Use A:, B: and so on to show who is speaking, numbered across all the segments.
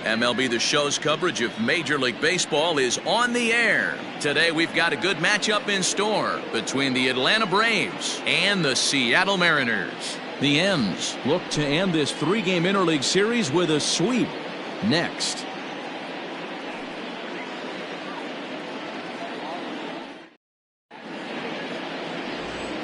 A: MLB The Show's coverage of Major League Baseball is on the air. Today we've got a good matchup in store between the Atlanta Braves and the Seattle Mariners. The M's look to end this three-game interleague series with a sweep. Next.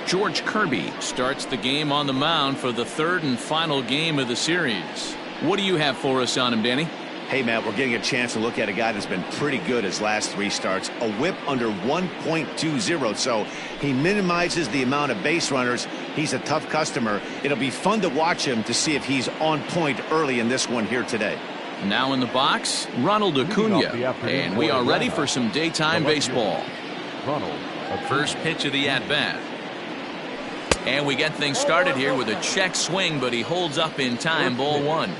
A: George Kirby starts the game on the mound for the third and final game of the series. What do you have for us on him, Danny?
B: Hey, Matt, we're getting a chance to look at a guy that's been pretty good his last three starts. A whip under 1.20, so he minimizes the amount of base runners. He's a tough customer. It'll be fun to watch him to see if he's on point early in this one here today.
A: Now in the box, Ronald Acuna, and we are ready for some daytime baseball. First pitch of the at-bat. And we get things started here with a check swing, but he holds up in time. Ball one.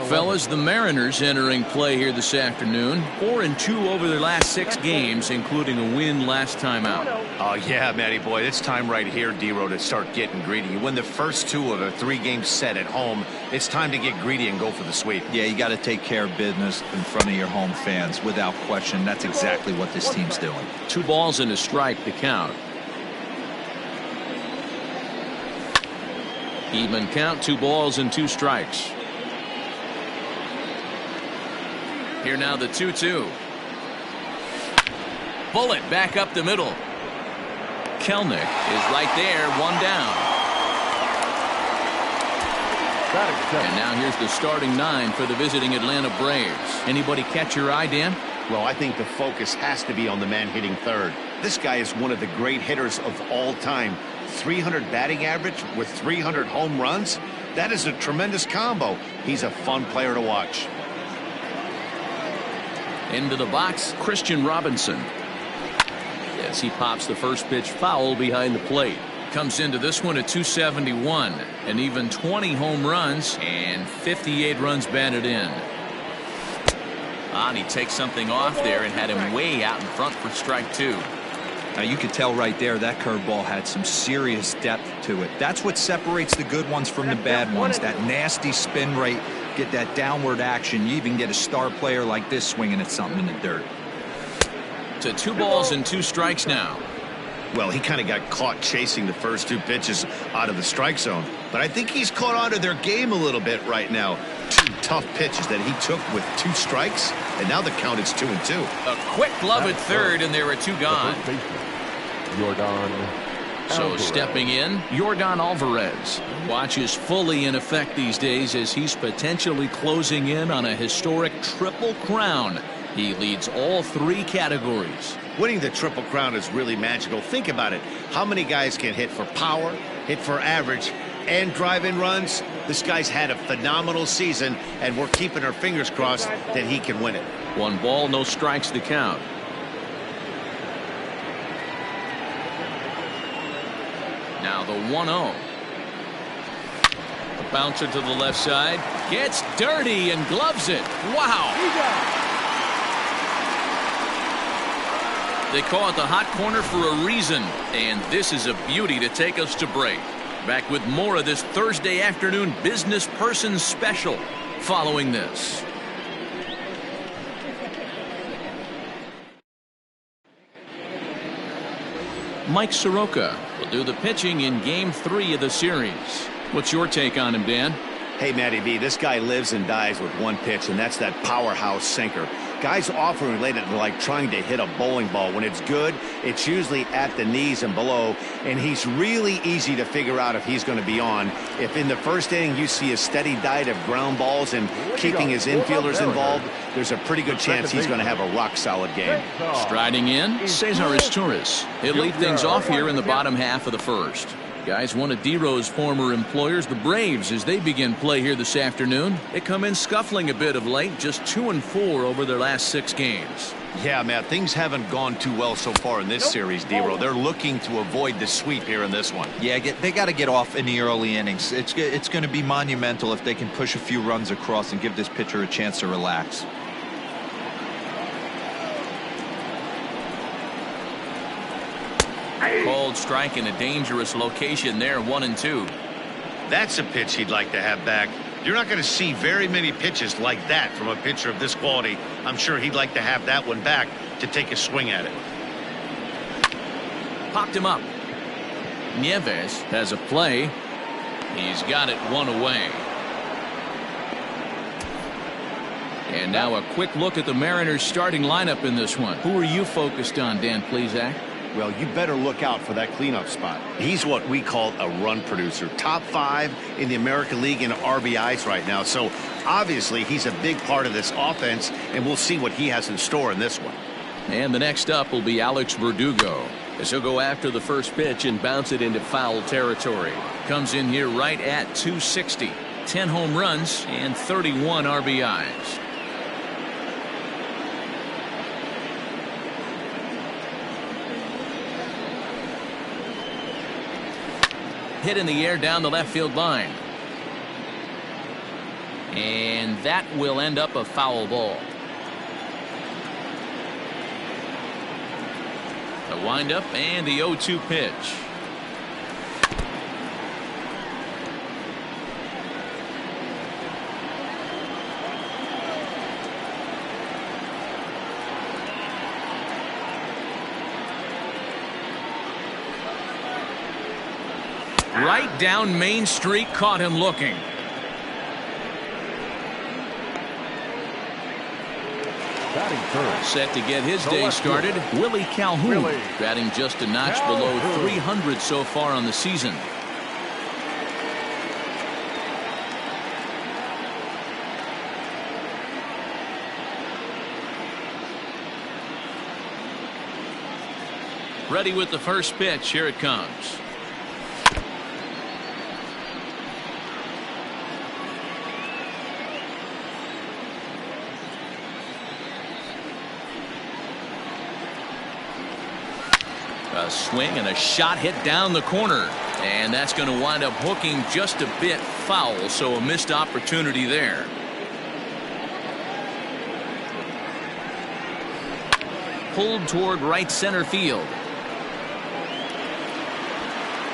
A: Fellas, the Mariners entering play here this afternoon. 4-2 over their last 6 games, including a win last time out.
B: Oh, yeah, Matty boy. It's time right here, D-Row, to start getting greedy. You win the first 2 of a 3-game set at home. It's time to get greedy and go for the sweep.
C: Yeah, you got to take care of business in front of your home fans. Without question, that's exactly what this team's doing.
A: 2 balls and a strike to count. Even count, 2 balls and 2 strikes. Here now the 2-2. Bullet back up the middle. Kelnick is right there, 1 down. And now here's the starting 9 for the visiting Atlanta Braves. Anybody catch your eye, Dan?
B: Well, I think the focus has to be on the man hitting third. This guy is one of the great hitters of all time. 300 batting average with 300 home runs. That is a tremendous combo. He's a fun player to watch.
A: Into the box, Christian Robinson. Yes, he pops the first pitch foul behind the plate. Comes into this one at 271. And even 20 home runs and 58 runs batted in. And he takes something off there and had him way out in front for strike 2.
C: Now you could tell right there that curveball had some serious depth to it. That's what separates the good ones from the bad ones. That nasty spin rate, get that downward action. You even get a star player like this swinging at something in the dirt.
A: To 2 balls and 2 strikes now.
B: Well, he kind of got caught chasing the first 2 pitches out of the strike zone. But I think he's caught on to their game a little bit right now. 2 tough pitches that he took with 2 strikes, and now the count is 2-2.
A: A quick glove at third, and there are 2 gone. So stepping in, Yordan Alvarez. Watch is fully in effect these days as he's potentially closing in on a historic triple crown. He leads all 3 categories.
B: Winning the Triple Crown is really magical. Think about it. How many guys can hit for power, hit for average, and drive in runs? This guy's had a phenomenal season, and we're keeping our fingers crossed that he can win it.
A: 1 ball, no strikes to count. Now the 1-0. The bouncer to the left side. Gets dirty and gloves it. Wow. They call it the hot corner for a reason, and this is a beauty to take us to break. Back with more of this Thursday afternoon Business Person Special following this. Mike Soroka will do the pitching in Game 3 of the series. What's your take on him, Dan?
B: Hey, Matty B, this guy lives and dies with 1 pitch, and that's that powerhouse sinker. Guys often relate it to like trying to hit a bowling ball. When it's good, it's usually at the knees and below, and he's really easy to figure out if he's going to be on. If in the first inning you see a steady diet of ground balls and keeping his infielders involved, there's a pretty good chance he's going to have a rock-solid game.
A: Striding in, Cesar Torres. He'll lead things off here in the bottom half of the first. Guys, one of D-Row's former employers, the Braves, as they begin play here this afternoon. They come in scuffling a bit of late, just 2-4 over their last 6 games.
B: Yeah, Matt, things haven't gone too well so far in this series, D-Row. They're looking to avoid the sweep here in this one.
C: Yeah, they got to get off in the early innings. It's going to be monumental if they can push a few runs across and give this pitcher a chance to relax.
A: Called strike in a dangerous location there, 1-2.
B: That's a pitch he'd like to have back. You're not going to see very many pitches like that from a pitcher of this quality. I'm sure he'd like to have that one back to take a swing at it.
A: Popped him up. Nieves has a play. He's got it one away. And now a quick look at the Mariners starting lineup in this one. Who are you focused on, Dan Plesac?
B: Well, you better look out for that cleanup spot. He's what we call a run producer. Top 5 in the American League in RBIs right now. So obviously he's a big part of this offense, and we'll see what he has in store in this one.
A: And the next up will be Alex Verdugo, as he'll go after the first pitch and bounce it into foul territory. Comes in here right at 260. 10 home runs and 31 RBIs. Hit in the air down the left field line. And that will end up a foul ball. The windup and the 0-2 pitch. Right down Main Street, caught him looking. Set to get his day started, Willie Calhoun, batting just a notch below 300 so far on the season. Ready with the first pitch. Here it comes. A swing and a shot hit down the corner, and that's going to wind up hooking just a bit foul, so a missed opportunity there. Pulled toward right center field.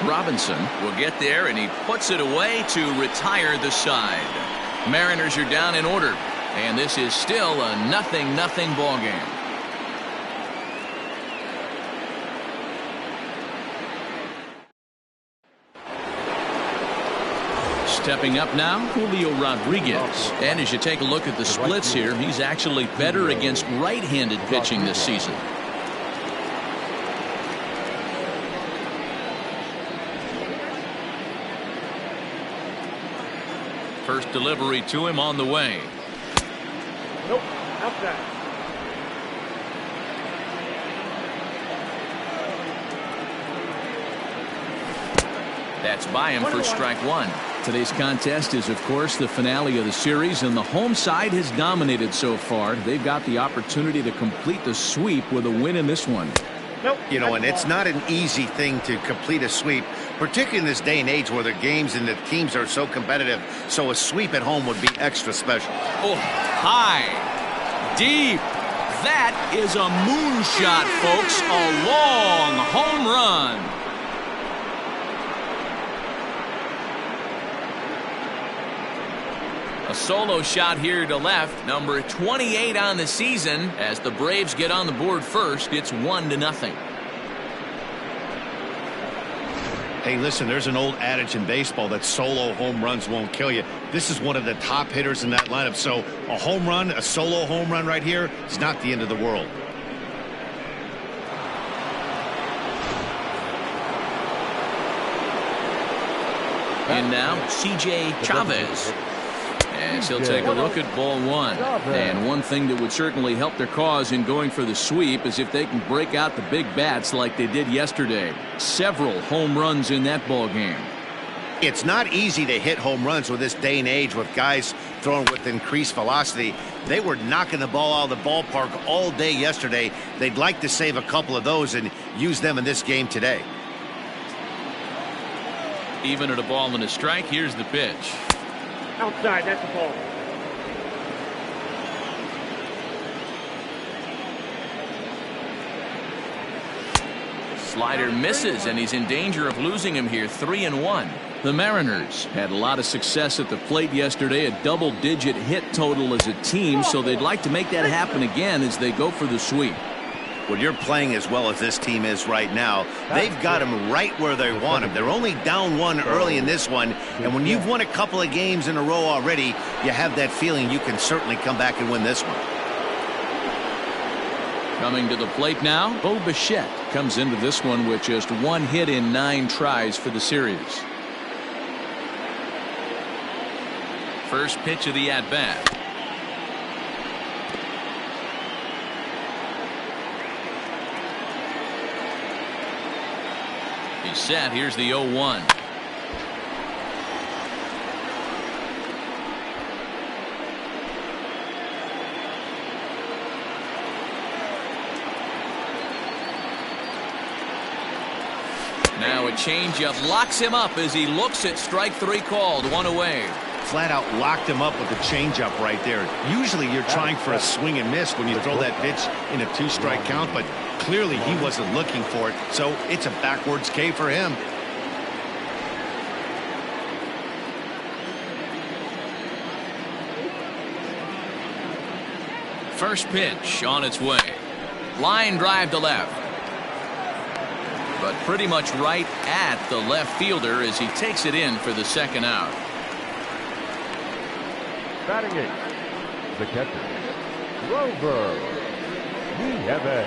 A: Robinson will get there, and he puts it away to retire the side. Mariners are down in order, and this is still a 0-0 ball game. Stepping up now, Julio Rodriguez. And as you take a look at the splits here, he's actually better against right-handed pitching this season. First delivery to him on the way.
D: Nope, outside.
A: That's by him for strike one. Today's contest is, of course, the finale of the series, and the home side has dominated so far. They've got the opportunity to complete the sweep with a win in this one.
D: Nope.
B: You know, and it's not an easy thing to complete a sweep, particularly in this day and age where the games and the teams are so competitive. So a sweep at home would be extra special.
A: Oh, high, deep. That is a moonshot, folks. A long home run. A solo shot here to left, number 28 on the season. As the Braves get on the board first, it's 1-0.
B: Hey, listen, there's an old adage in baseball that solo home runs won't kill you. This is one of the top hitters in that lineup. So a home run, a solo home run right here is not the end of the world.
A: And now C.J. Chavez. As he'll take a look at ball one. And one thing that would certainly help their cause in going for the sweep is if they can break out the big bats like they did yesterday. Several home runs in that ball game.
B: It's not easy to hit home runs with this day and age with guys throwing with increased velocity. They were knocking the ball out of the ballpark all day yesterday. They'd like to save a couple of those and use them in this game today.
A: Even at a ball and a strike, here's the pitch.
D: Outside, that's the ball.
A: Slider misses, and he's in danger of losing him here. 3-1. The Mariners had a lot of success at the plate yesterday, a double-digit hit total as a team, so they'd like to make that happen again as they go for the sweep.
B: When you're playing as well as this team is right now, they've got them right where they want them. They're only down one early in this one, and when you've won a couple of games in a row already, you have that feeling you can certainly come back and win this one.
A: Coming to the plate now, Bo Bichette comes into this one with just one hit in 9 tries for the series. First pitch of the at-bat. He's set. Here's the 0-1. Now a changeup locks him up as he looks at strike 3 called. 1 away.
B: Flat out locked him up with the changeup right there. Usually you're trying for a swing and miss when you throw that pitch in a 2-strike count, but clearly he wasn't looking for it, so it's a backwards K for him.
A: First pitch on its way. Line drive to left. But pretty much right at the left fielder as he takes it in for the second out.
E: Batting 8, the catcher, Grover Nieves.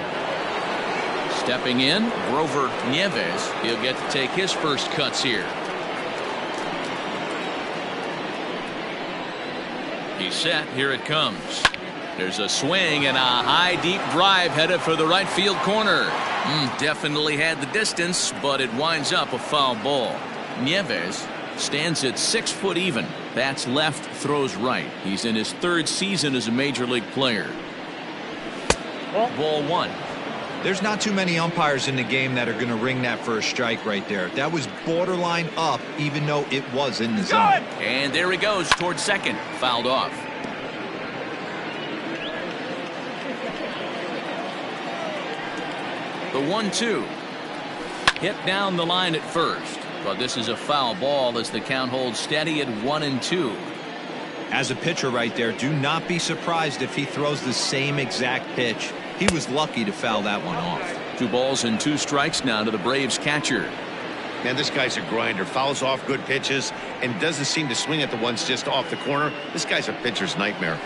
A: Stepping in, Grover Nieves. He'll get to take his first cuts here. He's set. Here it comes. There's a swing and a high deep drive headed for the right field corner. Definitely had the distance, but it winds up a foul ball. Nieves stands at 6 foot even. Bats left, throws right. He's in his 3rd season as a major league player. Ball 1.
C: There's not too many umpires in the game that are going to ring that for a strike right there. That was borderline up, even though it was in the zone.
A: And there he goes towards second. Fouled off. The 1-2. Hit down the line at first. But this is a foul ball as the count holds steady at 1-2.
C: As a pitcher right there, do not be surprised if he throws the same exact pitch. He was lucky to foul that one off.
A: 2 balls and 2 strikes now to the Braves catcher.
B: Man, this guy's a grinder. Fouls off good pitches and doesn't seem to swing at the ones just off the corner. This guy's a pitcher's nightmare.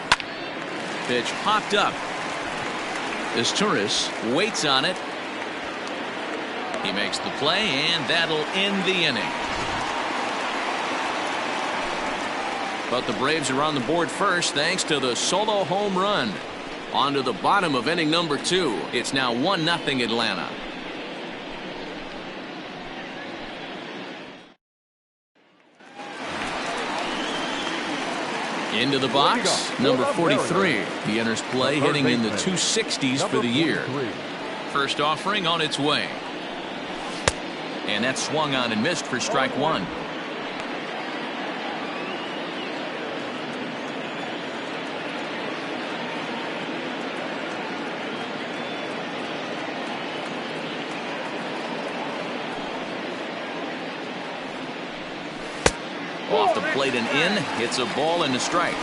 A: Pitch popped up. As Turris waits on it. He makes the play, and that'll end the inning. But the Braves are on the board first thanks to the solo home run. On to the bottom of inning number 2. It's now 1-0 Atlanta. Into the box, number 43. He enters play hitting in the 260s for the year. First offering on its way. And that swung on and missed for strike 1. Off the plate and in. Hits a ball and a strike.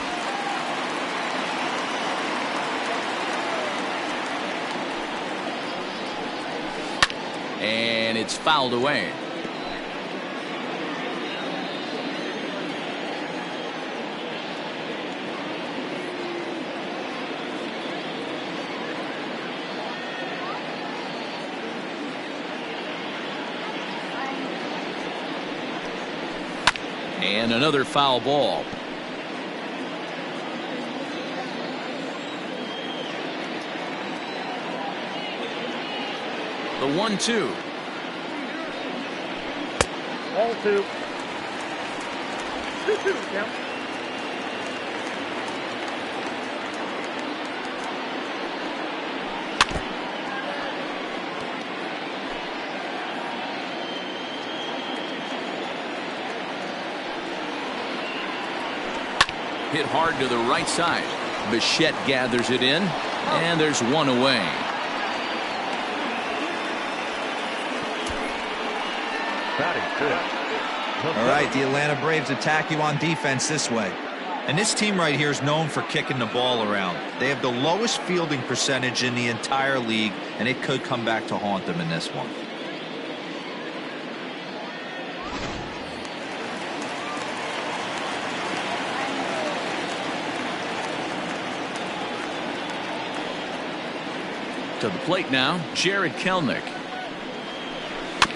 A: And it's fouled away. And another foul ball. The 1-2.
D: Ball 2. 2-2 count.
A: Hit hard to the right side. Bichette gathers it in, and there's 1 away.
E: Batting fifth.
C: All right, the Atlanta Braves attack you on defense this way. And this team right here is known for kicking the ball around. They have the lowest fielding percentage in the entire league, and it could come back to haunt them in this one.
A: To the plate now, Jared Kelenic.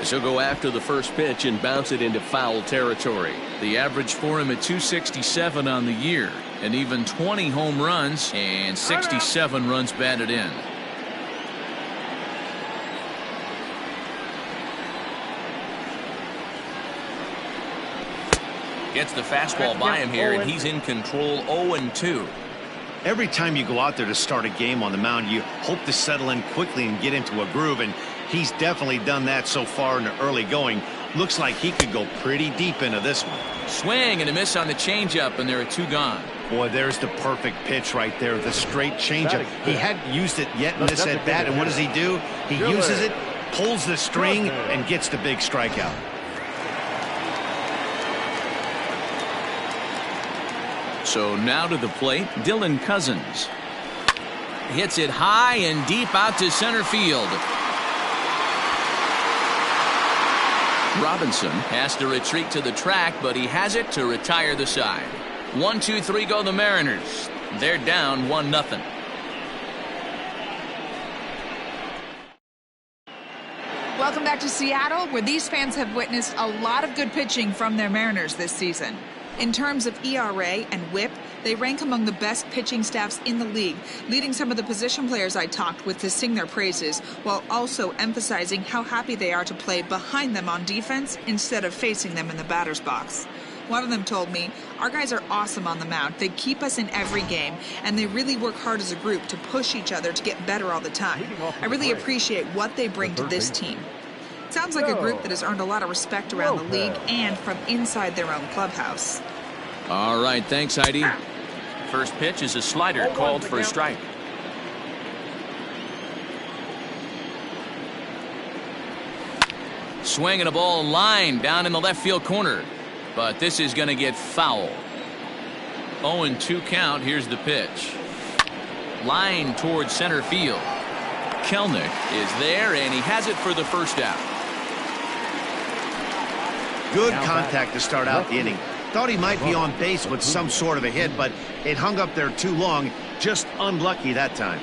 A: As he'll go after the first pitch and bounce it into foul territory. The average for him at 267 on the year, and even 20 home runs and 67 runs batted in. Gets the fastball by him here, and he's in control. 0-2.
B: Every time you go out there to start a game on the mound, you hope to settle in quickly and get into a groove, and he's definitely done that so far in the early going. Looks like he could go pretty deep into this one.
A: Swing and a miss on the changeup, and there are 2 gone.
B: Boy, there's the perfect pitch right there, the straight changeup. He hadn't used it yet in this at bat, and what does he do? He uses it, pulls the string, and gets the big strikeout.
A: So now to the plate, Dylan Cousins. Hits it high and deep out to center field. Robinson has to retreat to the track, but he has it to retire the side. 1-2-3 go the Mariners. They're down 1-0.
F: Welcome back to Seattle, where these fans have witnessed a lot of good pitching from their Mariners this season. In terms of ERA and WHIP, they rank among the best pitching staffs in the league, leading some of the position players I talked with to sing their praises, while also emphasizing how happy they are to play behind them on defense instead of facing them in the batter's box. One of them told me, "Our guys are awesome on the mound. They keep us in every game, and they really work hard as a group to push each other to get better all the time. I really appreciate what they bring to this team." Sounds like a group that has earned a lot of respect around the league and from inside their own clubhouse.
A: All right, thanks, Heidi. First pitch is a slider called for a strike. Swing and a ball line down in the left field corner. But this is going to get foul. 0-2 count. Here's the pitch. Line towards center field. Kelenic is there, and he has it for the first out.
B: Good contact to start out the inning. Thought he might be on base with some sort of a hit, but it hung up there too long. Just unlucky that time.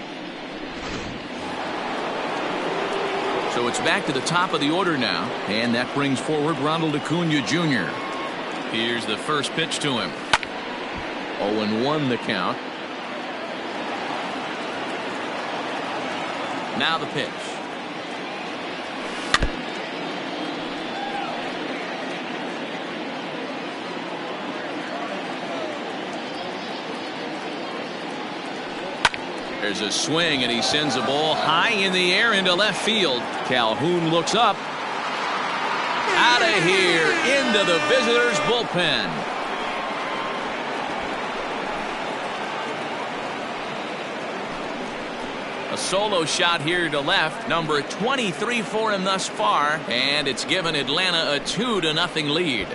A: So it's back to the top of the order now, and that brings forward Ronald Acuna Jr. Here's the first pitch to him. 0-1 the count. Now the pitch. There's a swing, and he sends a ball high in the air into left field. Calhoun looks up. Out of here, into the visitors' bullpen. A solo shot here to left, number 23 for him thus far, and it's given Atlanta a 2-0 lead.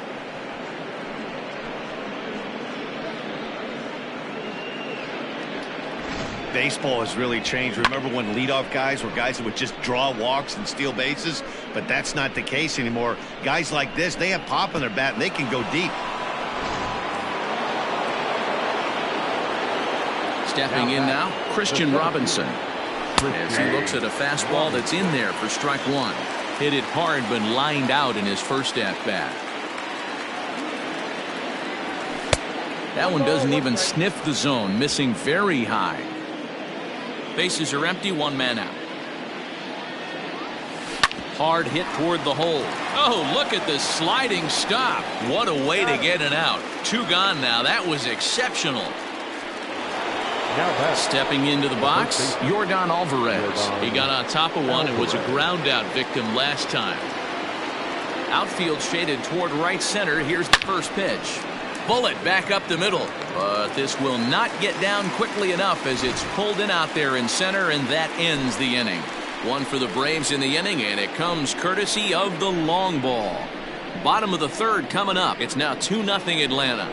B: Baseball has really changed. Remember when leadoff guys were guys that would just draw walks and steal bases? But that's not the case anymore. Guys like this, they have pop in their bat, and they can go deep.
A: Stepping in now, Christian Robinson. As he looks at a fastball that's in there for strike one. Hit it hard, but lined out in his first at-bat. That one doesn't even sniff the zone, missing very high. Bases are empty, 1 man out. Hard hit toward the hole. Oh, look at the sliding stop. What a way to get it out. 2 gone now. That was exceptional. Stepping into the box, Yordan Alvarez. He got on top of one and was a ground out victim last time. Outfield shaded toward right center. Here's the first pitch. Bullet back up the middle, but this will not get down quickly enough as it's pulled in out there in center, and that ends the inning. One for the Braves in the inning, and it comes courtesy of the long ball. Bottom of the third coming up. It's now 2-0 Atlanta.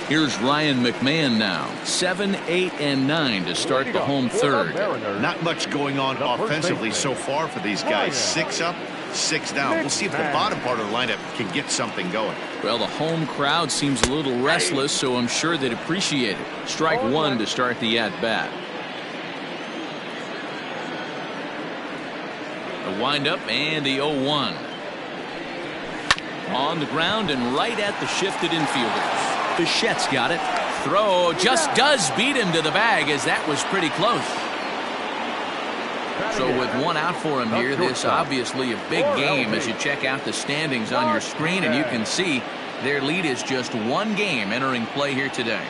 A: Here's Ryan McMahon now. 7, 8, and 9 to start the home third.
B: Not much going on offensively so far for these guys. 6 up, 6 down. We'll see if the bottom part of the lineup can get something going.
A: Well, the home crowd seems a little restless, so I'm sure they'd appreciate it. Strike one to start the at-bat. The windup and the 0-1. On the ground and right at the shifted infielders. Bichette's got it. Throw just does beat him to the bag, as that was pretty close. So with one out for him here, this obviously a big game as you check out the standings on your screen, and you can see their lead is just 1 game entering play here today.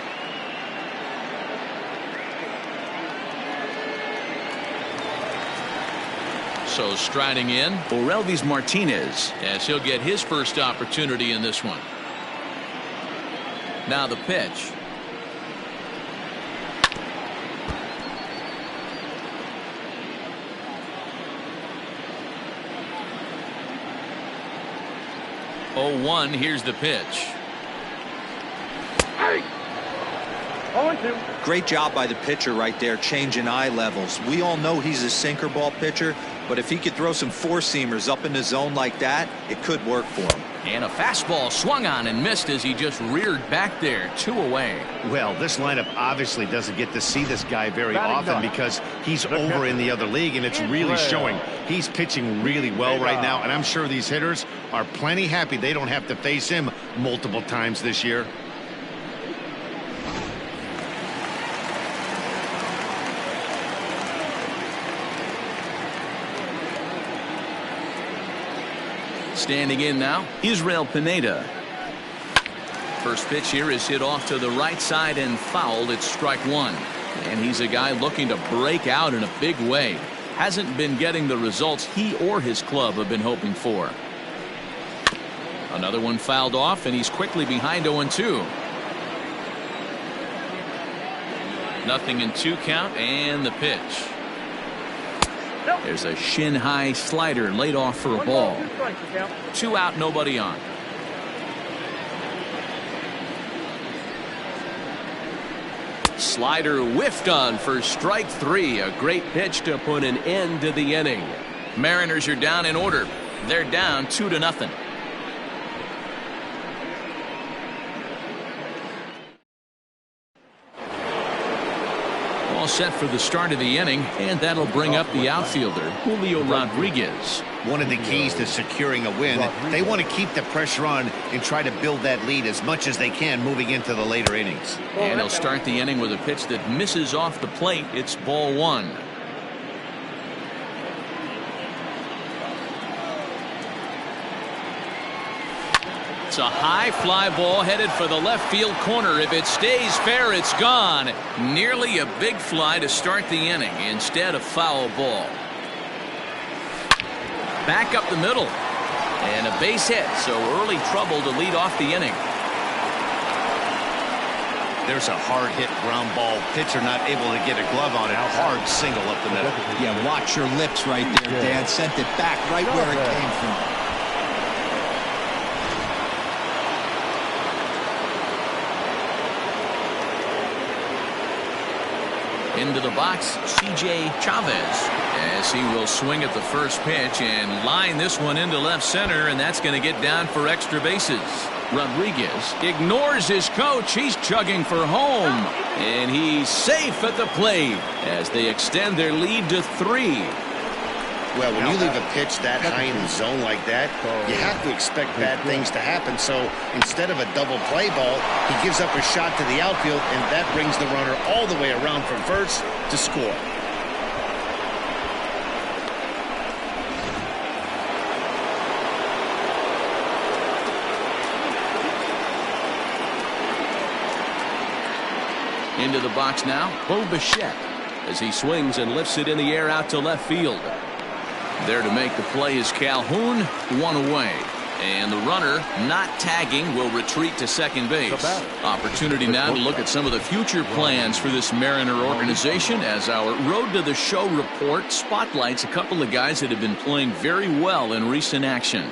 A: So striding in, Orelvis Martinez, as he'll get his first opportunity in this one. Now the pitch. Oh, 1, here's the pitch.
D: Hey. 0-2.
C: Great job by the pitcher right there, changing eye levels. We all know he's a sinker ball pitcher, but if he could throw some four-seamers up in the zone like that, it could work for him.
A: And a fastball swung on and missed as he just reared back there. 2 away.
B: Well, this lineup obviously doesn't get to see this guy very often because he's over in the other league, and it's really showing. He's pitching really well right now, and I'm sure these hitters are plenty happy they don't have to face him multiple times this year.
A: Standing in now, Israel Pineda. First pitch here is hit off to the right side and fouled. It's strike 1. And he's a guy looking to break out in a big way. Hasn't been getting the results he or his club have been hoping for. Another one fouled off, and he's quickly behind 0-2. Nothing in 2 count, and the pitch. There's a shin-high slider laid off for a ball. 2 out, nobody on. Slider whiffed on for strike 3. A great pitch to put an end to the inning. Mariners are down in order. They're down 2-0. All set for the start of the inning, and that'll bring up the outfielder, Julio Rodriguez.
B: One of the keys to securing a win, they want to keep the pressure on and try to build that lead as much as they can moving into the later innings.
A: And he'll start the inning with a pitch that misses off the plate. It's ball 1. It's a high fly ball headed for the left field corner. If it stays fair, it's gone. Nearly a big fly to start the inning instead of foul ball. Back up the middle. And a base hit, so early trouble to lead off the inning.
B: There's a hard hit ground ball. Pitcher not able to get a glove on it. A hard single up the middle.
C: Yeah, watch your lips right there, Dan. Sent it back right where it came from.
A: Into the box, C.J. Chavez, as he will swing at the first pitch and line this one into left center, and that's going to get down for extra bases. Rodriguez ignores his coach. He's chugging for home, and he's safe at the plate as they extend their lead to 3.
B: Well, when you leave a pitch that high in the zone like that, you have to expect bad things to happen. So instead of a double play ball, he gives up a shot to the outfield, and that brings the runner all the way around from first to score.
A: Into the box now, Bo Bichette, as he swings and lifts it in the air out to left field. There to make the play is Calhoun, 1 away. And the runner, not tagging, will retreat to second base. Opportunity now to look at some of the future plans for this Mariner organization as our Road to the Show report spotlights a couple of guys that have been playing very well in recent action.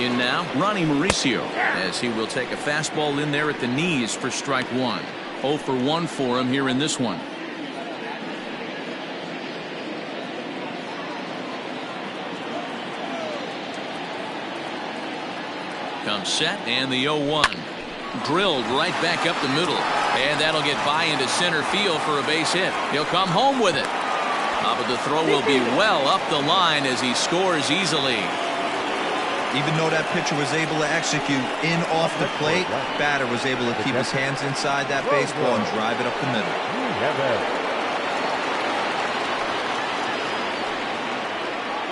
A: In now, Ronnie Mauricio, as he will take a fastball in there at the knees for strike one. 0 for 1 for him here in this one. Comes set, and the 0-1. Drilled right back up the middle. And that'll get by into center field for a base hit. He'll come home with it. But the throw will be well up the line as he scores easily.
C: Even though that pitcher was able to execute in off the plate, batter was able to keep his hands inside that baseball and drive it up the middle.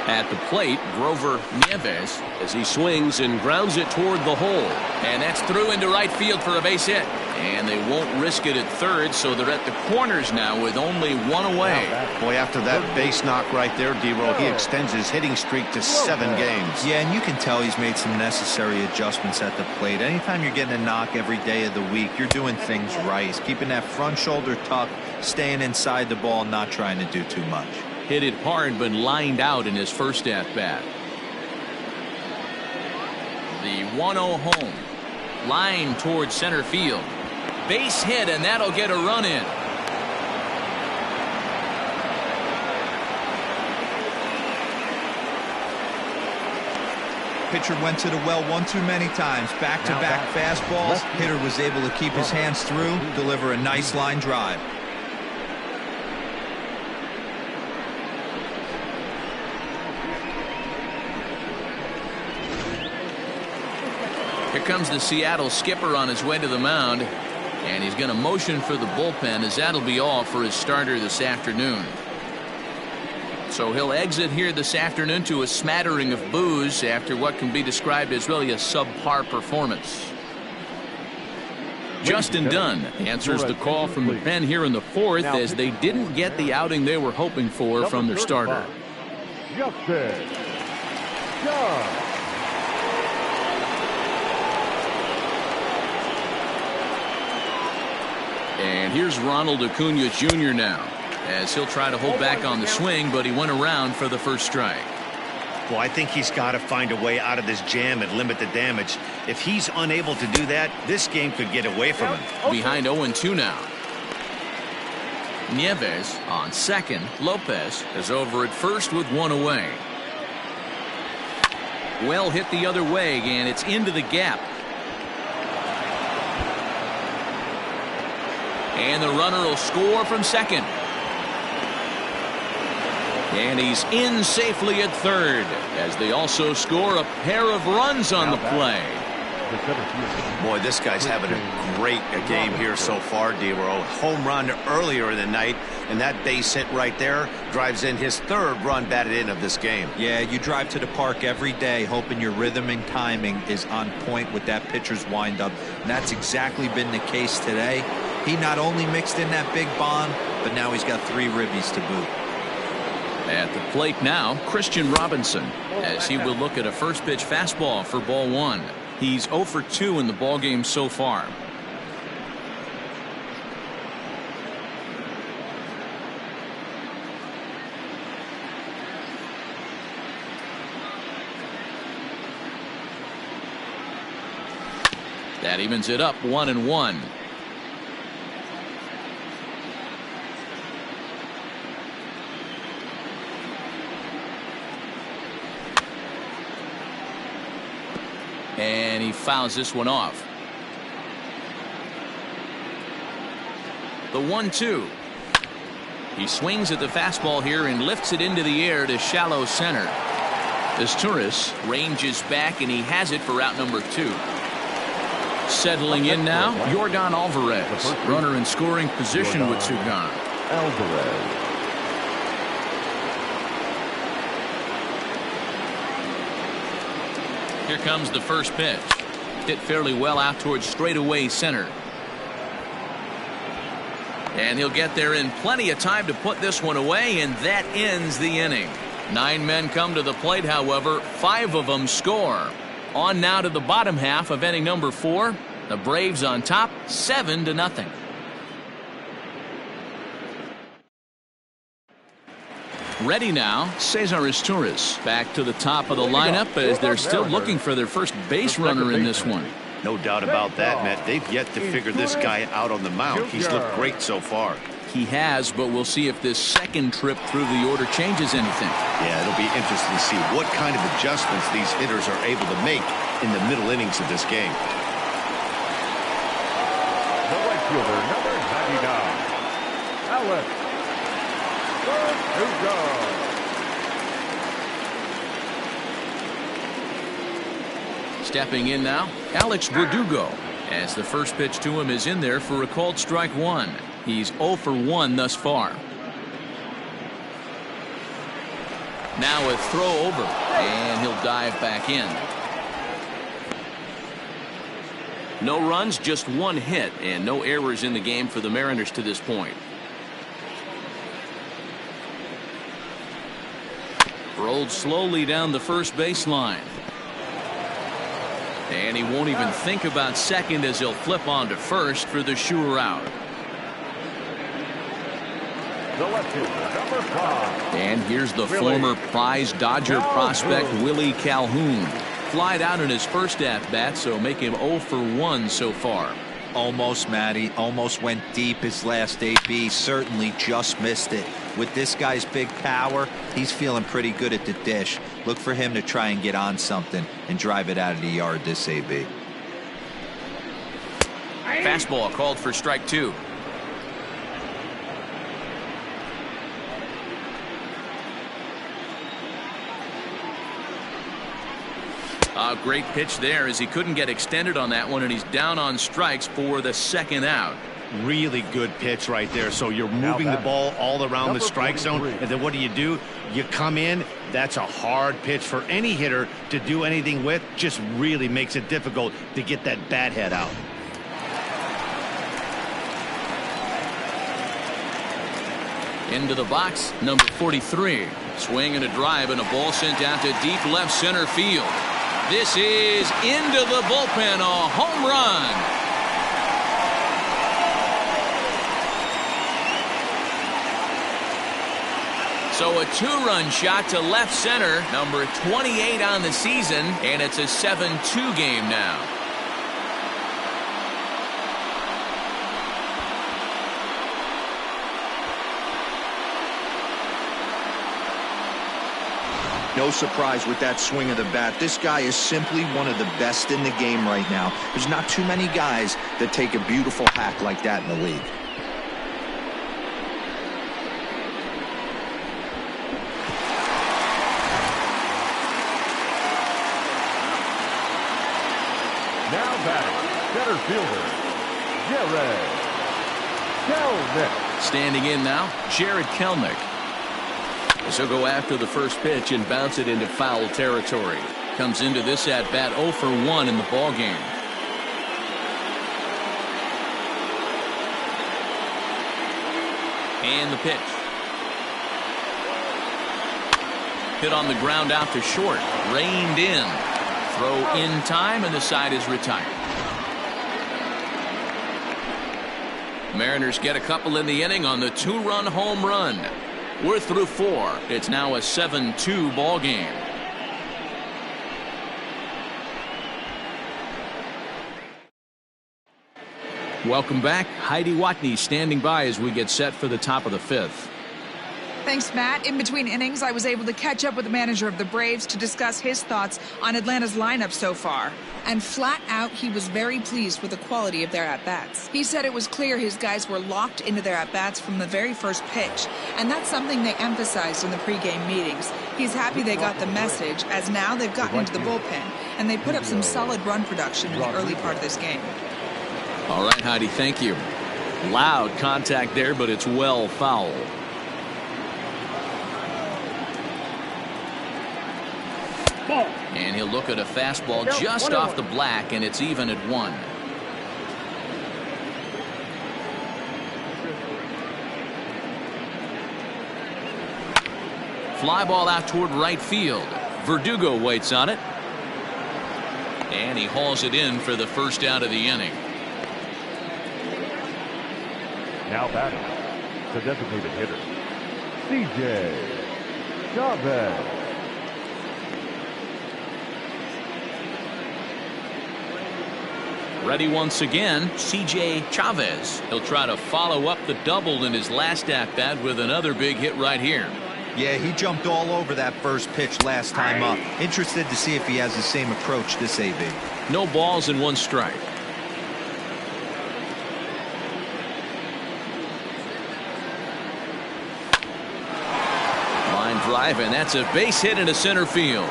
A: At the plate, Grover Nieves as he swings and grounds it toward the hole. And that's through into right field for a base hit. And they won't risk it at third, so they're at the corners now with only one away.
B: Boy, after that base knock right there, D-Roll, he extends his hitting streak to 7 games.
C: Yeah, and you can tell he's made some necessary adjustments at the plate. Anytime you're getting a knock every day of the week, you're doing things right. He's keeping that front shoulder tucked, staying inside the ball, not trying to do too much.
A: Hit it hard, but lined out in his first at-bat. The 1-0 home. Line towards center field. Base hit, and that'll get a run in.
C: Pitcher went to the well one too many times. Back-to-back fastballs. Hitter was able to keep his hands through, deliver a nice line drive.
A: Here comes the Seattle skipper on his way to the mound, and he's going to motion for the bullpen as that'll be all for his starter this afternoon. So he'll exit here this afternoon to a smattering of boos after what can be described as really a subpar performance. Justin Dunn answers the call from the pen here in the fourth as they didn't get the outing they were hoping for from their starter.
E: Justin Dunn.
A: And here's Ronald Acuna Jr. now, as he'll try to hold back on the swing, but he went around for the first strike.
B: Well, I think he's got to find a way out of this jam and limit the damage. If he's unable to do that, this game could get away from him.
A: Behind 0-2 now. Nieves on second. Lopez is over at first with one away. Well hit the other way, and it's into the gap. And the runner will score from second. And he's in safely at third as they also score a pair of runs on the play.
B: Boy, this guy's having a great game here so far, D-Roll. Home run earlier in the night, and that base hit right there drives in his third run batted in of this game.
C: Yeah, you drive to the park every day hoping your rhythm and timing is on point with that pitcher's windup, and that's exactly been the case today. He not only mixed in that big bomb, but now he's got 3 ribbies to boot.
A: At the plate now, Christian Robinson, as he will look at a first pitch fastball for ball 1. He's 0 for 2 in the ballgame so far. That evens it up 1-1. And he fouls this one off. The 1-2. He swings at the fastball here and lifts it into the air to shallow center. As Turris ranges back, and he has it for out number 2. Settling in now, Yordan Alvarez, runner in scoring position with Sugan.
E: Alvarez.
A: Here comes the first pitch. Hit fairly well out towards straightaway center. And he'll get there in plenty of time to put this one away, and that ends the inning. 9 men come to the plate, however, 5 of them score. On now to the bottom half of inning number 4. The Braves on top, 7-0. Ready now, Cesar Izturis back to the top of the lineup as they're still looking for their first base runner in this one.
B: No doubt about that, Matt. They've yet to figure this guy out on the mound. He's looked great so far.
A: He has, but we'll see if this second trip through the order changes anything.
B: Yeah, it'll be interesting to see what kind of adjustments these hitters are able to make in the middle innings of this game.
E: The right fielder, number 99, Alex Soroka.
A: Stepping in now, Alex Verdugo, as the first pitch to him is in there for a called strike 1. He's 0 for 1 thus far. Now a throw over, and he'll dive back in. No runs, just 1 hit, and no errors in the game for the Mariners to this point. Rolled slowly down the first baseline. And he won't even think about second as he'll flip on to first for the sure out.
E: The left fielder, number 5.
A: And here's the former prize Dodger prospect Willie Calhoun. Flied out in his first at-bat, so make him 0 for 1 so far.
C: Almost, Matty. Almost went deep his last AB. Certainly just missed it. With this guy's big power, he's feeling pretty good at the dish. Look for him to try and get on something and drive it out of the yard this AB.
A: Fastball called for strike 2. A great pitch there as he couldn't get extended on that one, and he's down on strikes for the second out.
B: Really good pitch right there. So you're moving the ball all around the strike zone, and then what do? You come in. That's a hard pitch for any hitter to do anything with. Just really makes it difficult to get that bat head out.
A: Into the box, number 43. Swing and a drive, and a ball sent out to deep left center field. This is into the bullpen, a home run. So a 2-run shot to left center, number 28 on the season, and it's a 7-2 game now.
C: No surprise with that swing of the bat. This guy is simply one of the best in the game right now. There's not too many guys that take a beautiful hack like that in the league.
E: Now batting, center fielder, Jared Kelnick.
A: Standing in now, Jared Kelnick. So go after the first pitch and bounce it into foul territory. Comes into this at-bat 0 for 1 in the ball game. And the pitch. Hit on the ground out to short. Reined in. Throw in time, and the side is retired. Mariners get a couple in the inning on the 2-run home run. We're through 4. It's now a 7-2 ball game. Welcome back. Heidi Watney standing by as we get set for the top of the 5th.
F: Thanks, Matt. In between innings, I was able to catch up with the manager of the Braves to discuss his thoughts on Atlanta's lineup so far. And flat out, he was very pleased with the quality of their at-bats. He said it was clear his guys were locked into their at-bats from the very first pitch, and that's something they emphasized in the pregame meetings. He's happy they got the message, as now they've gotten into the bullpen, and they put up some solid run production in the early part of this game.
A: All right, Heidi, thank you. Loud contact there, but it's well foul. And he'll look at a fastball just off the black, and it's even at 1. Fly ball out toward right field. Verdugo waits on it. And he hauls it in for the first out of the inning.
E: Now batting, the designated hitter, C.J. Chavez.
A: Ready once again, C.J. Chavez. He'll try to follow up the double in his last at-bat with another big hit right here.
C: Yeah, he jumped all over that first pitch last time up. Interested to see if he has the same approach this AB.
A: No balls and one strike. Line drive, and that's a base hit into center field.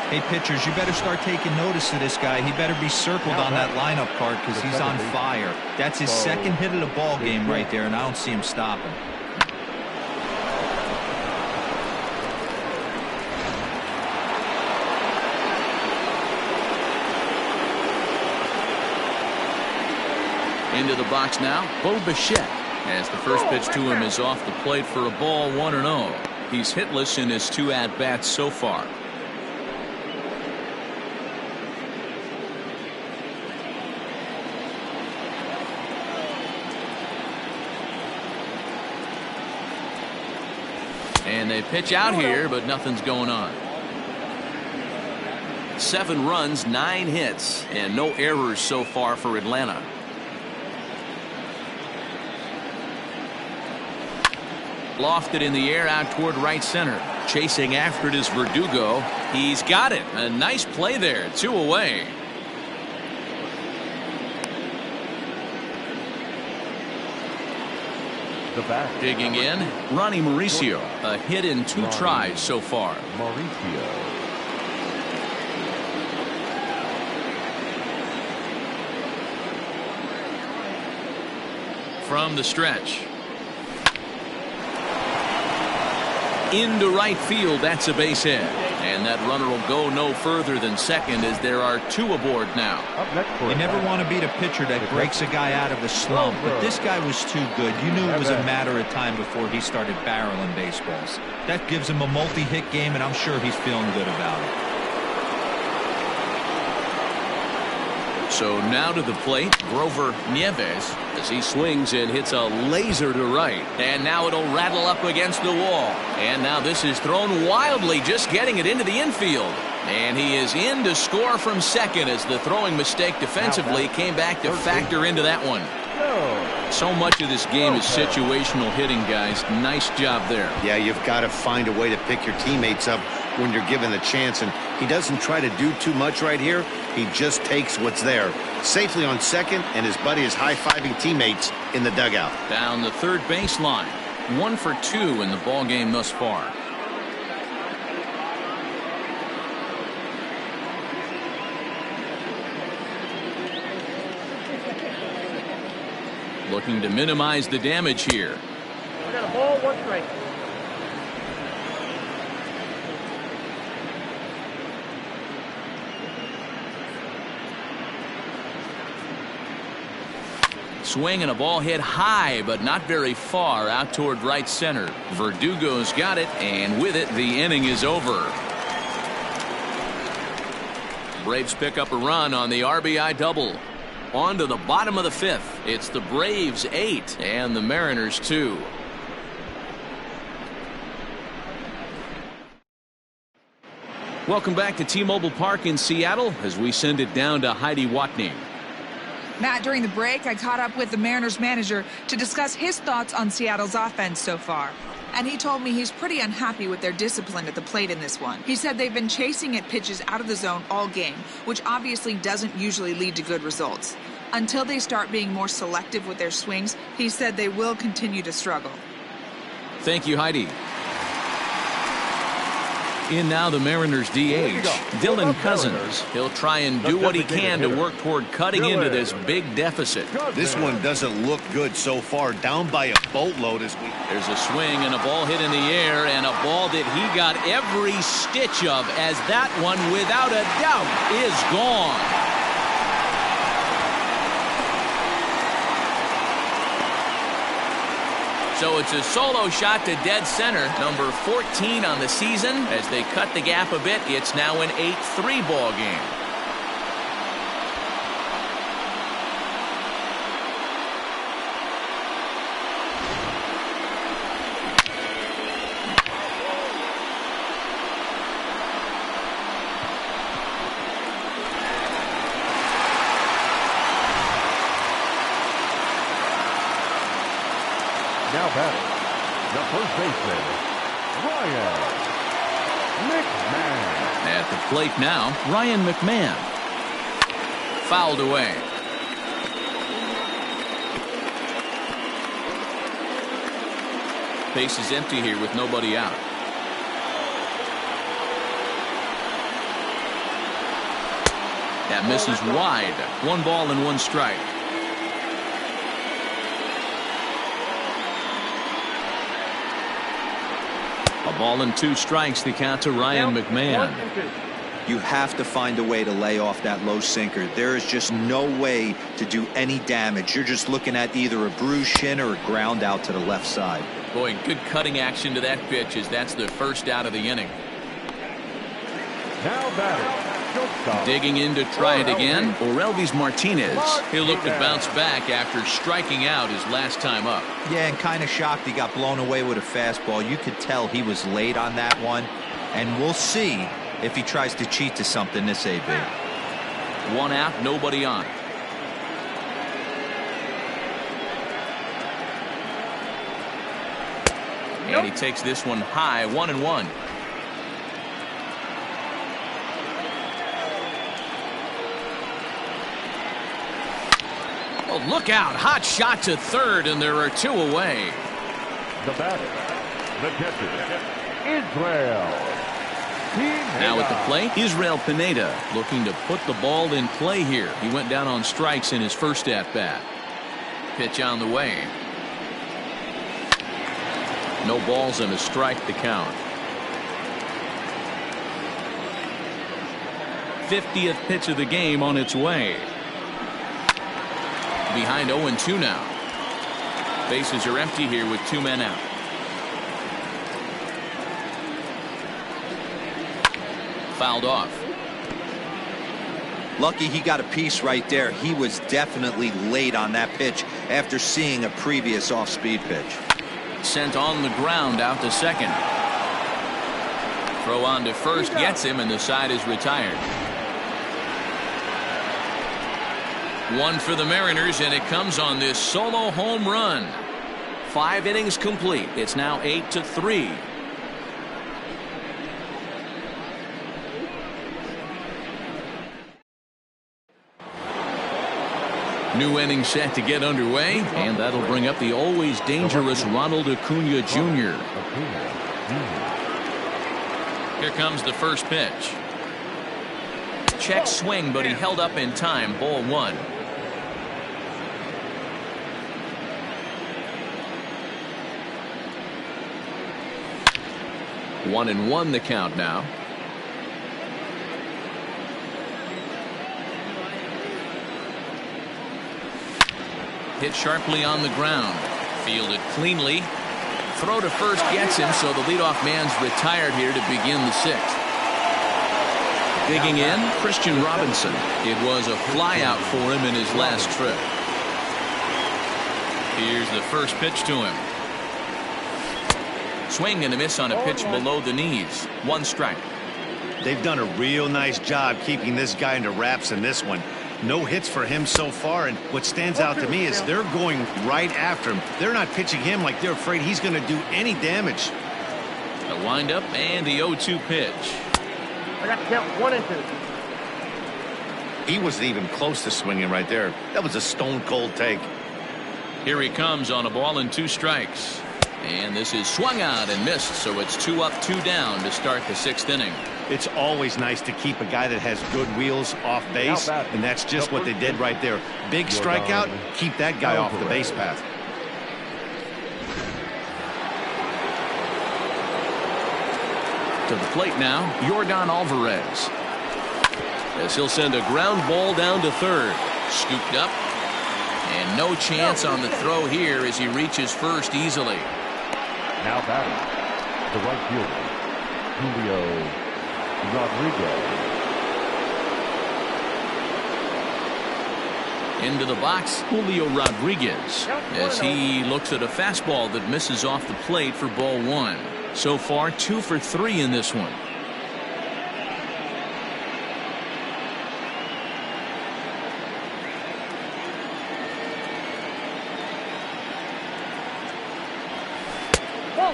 C: Hey, pitchers, you better start taking notice of this guy. He better be circled on that lineup card because he's on fire. That's his second hit of the ball game right there, and I don't see him stopping.
A: Into the box now, Bo Bichette. As the first pitch to him is off the plate for a ball, 1-0. He's hitless in his 2 at-bats so far. And they pitch out here, but nothing's going on. 7 runs, 9 hits, and no errors so far for Atlanta. Lofted in the air out toward right center. Chasing after it is Verdugo. He's got it. A nice play there. 2 away. Digging in, Ronnie Mauricio. A hit in 2 tries so far. From the stretch. Into right field, that's a base hit. And that runner will go no further than second as there are 2 aboard now.
C: You never want to beat a pitcher that breaks a guy out of a slump, but this guy was too good. You knew it was a matter of time before he started barreling baseballs. That gives him a multi-hit game, and I'm sure he's feeling good about it.
A: So now to the plate, Grover Nieves, as he swings and hits a laser to right. And now it'll rattle up against the wall. And now this is thrown wildly, just getting it into the infield. And he is in to score from second as the throwing mistake defensively came back to factor into that one. So much of this game is situational hitting, guys. Nice job there.
B: Yeah, you've got to find a way to pick your teammates up when you're given the chance, and he doesn't try to do too much right here. He just takes what's there. Safely on second, and his buddy is high-fiving teammates in the dugout.
A: Down the third baseline. 1 for 2 in the ball game thus far. Looking to minimize the damage here.
D: We got a ball, 1 strike.
A: Swing and a ball hit high, but not very far out toward right center. Verdugo's got it, and with it, the inning is over. Braves pick up a run on the RBI double. On to the bottom of the 5th. It's the Braves 8 and the Mariners 2. Welcome back to T-Mobile Park in Seattle as we send it down to Heidi Watney.
F: Matt, during the break, I caught up with the Mariners manager to discuss his thoughts on Seattle's offense so far. And he told me he's pretty unhappy with their discipline at the plate in this one. He said they've been chasing at pitches out of the zone all game, which obviously doesn't usually lead to good results. Until they start being more selective with their swings, he said they will continue to struggle.
A: Thank you, Heidi. In now the Mariners DH, Dylan Cousins. He'll try and do what he can to work toward cutting into this big deficit.
B: This one doesn't look good so far. Down by a boatload as we...
A: There's a swing and a ball hit in the air, and a ball that he got every stitch of, as that one, without a doubt, is gone. So it's a solo shot to dead center, number 14 on the season. As they cut the gap a bit, it's now an 8-3 ball game.
E: Now batting, the first baseman, Ryan McMahon.
A: At the plate now, Ryan McMahon. Fouled away. Base is empty here with nobody out. That misses wide. 1 ball and 1 strike. A ball and 2 strikes, the count to Ryan McMahon.
C: You have to find a way to lay off that low sinker. There is just no way to do any damage. You're just looking at either a bruised shin or a ground out to the left side.
A: Boy, good cutting action to that pitch as that's the first out of the inning.
E: Now batting, shortstop.
A: Digging in to try it again, Orelvis Martinez. He'll look to bounce back after striking out his last time up.
C: Yeah, and kind of shocked he got blown away with a fastball. You could tell he was late on that one. And we'll see if he tries to cheat to something this AB.
A: 1 out, nobody on. And he takes this one high, 1-1. Oh, look out. Hot shot to third, and there are 2 away.
E: The batter, the catcher, Israel.
A: Now at the plate, Israel Pineda looking to put the ball in play here. He went down on strikes in his first at-bat. Pitch on the way. No balls and a strike to count. 50th pitch of the game on its way. Behind 0-2 now. Bases are empty here with 2 men out. Fouled off.
C: Lucky he got a piece right there. He was definitely late on that pitch after seeing a previous off-speed pitch.
A: Sent on the ground out to second. Throw on to first gets him, and the side is retired. 1 for the Mariners, and it comes on this solo home run. 5 innings complete. It's now 8-3. New inning set to get underway, and that'll bring up the always dangerous Ronald Acuna Jr. Here comes the first pitch. Check swing, but he held up in time. Ball 1. One and 1 the count now. Hit sharply on the ground. Fielded cleanly. Throw to first gets him, so the leadoff man's retired here to begin the 6th. Digging in, Christian Robinson. It was a flyout for him in his last trip. Here's the first pitch to him. Swing and a miss on a pitch below the knees. 1 strike.
B: They've done a real nice job keeping this guy into wraps in this one. No hits for him so far, and what stands out to me is they're going right after him. They're not pitching him like they're afraid he's going to do any damage.
A: The windup and the 0-2 pitch.
D: I got to count 1 and 2.
B: He wasn't even close to swinging right there. That was a stone cold take.
A: Here he comes on a ball and 2 strikes. And this is swung out and missed, so it's 2 up, 2 down to start the 6th inning.
B: It's always nice to keep a guy that has good wheels off base, and that's just what they did right there. Big strikeout, keep that guy off the base path.
A: To the plate now, Yordan Alvarez. As he'll send a ground ball down to third. Scooped up and No chance on the throw here as he reaches first easily.
E: Now batting, the right fielder, Julio Rodriguez.
A: Into the box, Julio Rodriguez, as he looks at a fastball that misses off the plate for ball one. So far, 2 for 3 in this one.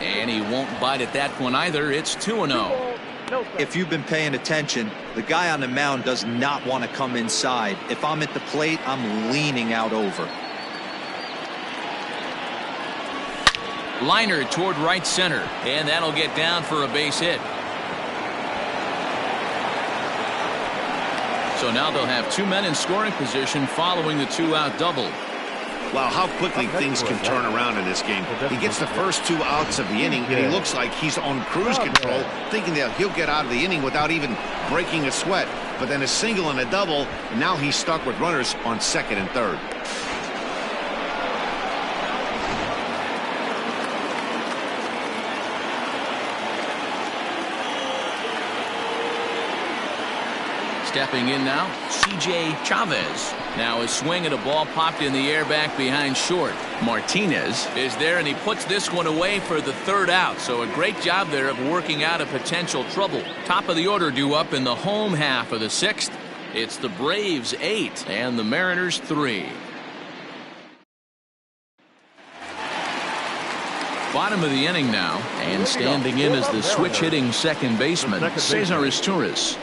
A: And he won't bite at that one either. It's 2-0.
C: If you've been paying attention, the guy on the mound does not want to come inside. If I'm at the plate, I'm leaning out over.
A: Liner toward right center, and that'll get down for a base hit. So now they'll have 2 men in scoring position following the 2-out double.
B: Wow, how quickly things can turn around in this game. He gets the first 2 outs of the inning, and he looks like he's on cruise control, thinking that he'll get out of the inning without even breaking a sweat. But then a single and a double, and now he's stuck with runners on second and third.
A: Stepping in now, C.J. Chavez. Now a swing at a ball popped in the air back behind short. Martinez is there, and he puts this one away for the 3rd out. So a great job there of working out a potential trouble. Top of the order due up in the home half of the 6th. It's the Braves 8 and the Mariners 3. Bottom of the inning now, and standing in as the switch hitting second baseman, Cesar Izturis.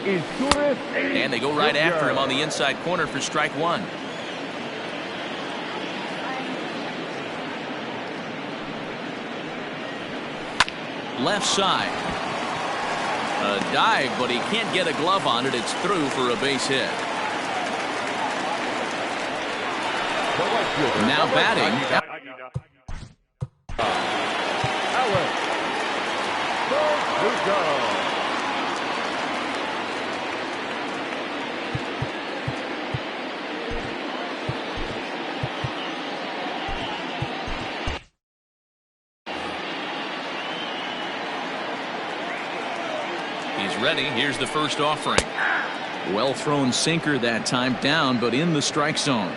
A: And they go right after him on the inside corner for strike one. Left side. A dive, but he can't get a glove on it. It's through for a base hit. Now batting. He's ready. Here's the first offering. Well thrown sinker that time, down but in the strike zone.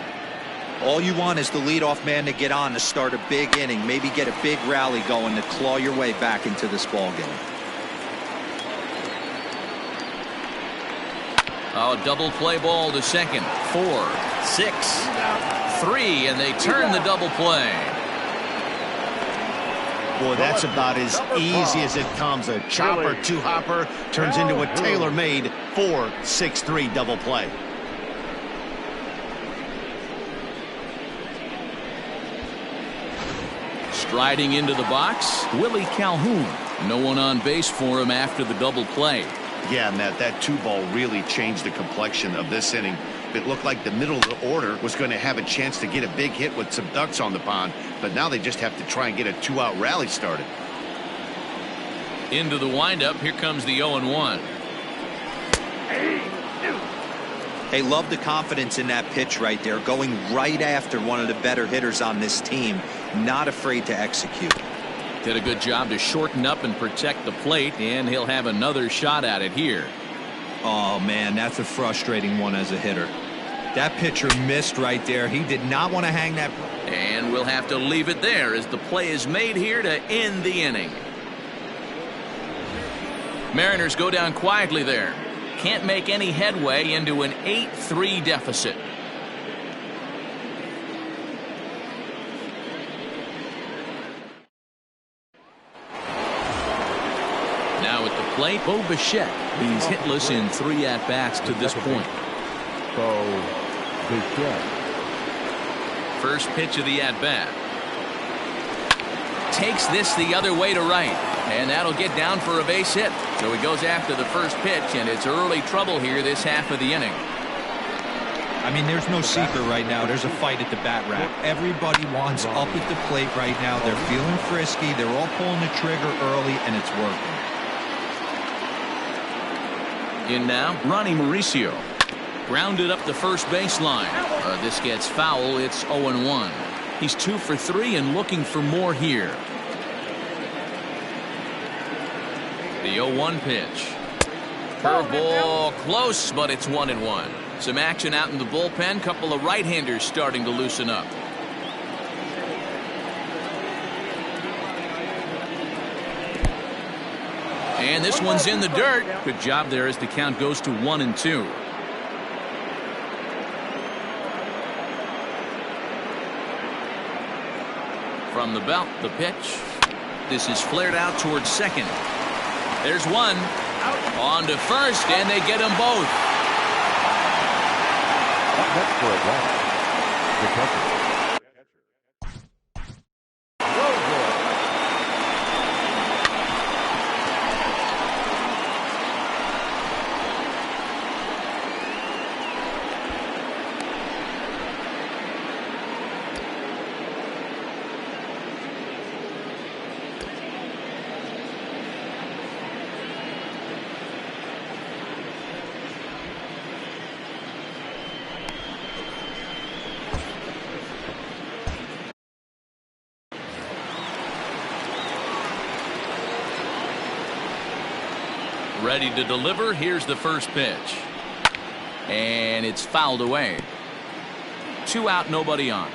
C: All you want is the leadoff man to get on to start a big inning, maybe get a big rally going to claw your way back into this ball game.
A: Oh, double play ball to second. 4, 6, 3, and they turn the double play.
B: Boy, that's about as easy as it comes. A chopper, 2-hopper turns into a tailor-made 4-6-3 double play.
A: Striding into the box, Willie Calhoun. No one on base for him after the double play.
B: Yeah, Matt, that 2-ball really changed the complexion of this inning. It looked like the middle of the order was going to have a chance to get a big hit with some ducks on the pond, but now they just have to try and get a 2-out rally started.
A: Into the windup, here comes the 0-1.
C: Hey, love the confidence in that pitch right there, going right after one of the better hitters on this team, not afraid to execute.
A: Did a good job to shorten up and protect the plate, and he'll have another shot at it here.
C: Oh, man, that's a frustrating one as a hitter. That pitcher missed right there. He did not want to hang that.
A: And we'll have to leave it there as the play is made here to end the inning. Mariners go down quietly there. Can't make any headway into an 8-3 deficit. Now at the plate, Bo Bichette. He's hitless in 3 at-bats to this point.
E: Bo Bichette.
A: First pitch of the at-bat. Takes this the other way to right. And that'll get down for a base hit. So he goes after the first pitch, and it's early trouble here this half of the inning.
C: I mean, there's no secret right now. There's a fight at the bat rack. Everybody wants up at the plate right now. They're feeling frisky. They're all pulling the trigger early, and it's working.
A: In now, Ronnie Mauricio. Grounded up the first baseline. This gets foul. It's 0-1. He's 2 for 3 and looking for more here. The 0-1 pitch. Curveball close, but it's 1-1. Some action out in the bullpen. Couple of right-handers starting to loosen up. And this one's in the dirt. Good job there as the count goes to 1-2. From the belt, the pitch. This is flared out towards second. There's one. On to first, and they get them both.
E: Next for Atlanta, the catcher.
A: Ready to deliver. Here's the first pitch. And it's fouled away. 2 out, nobody on.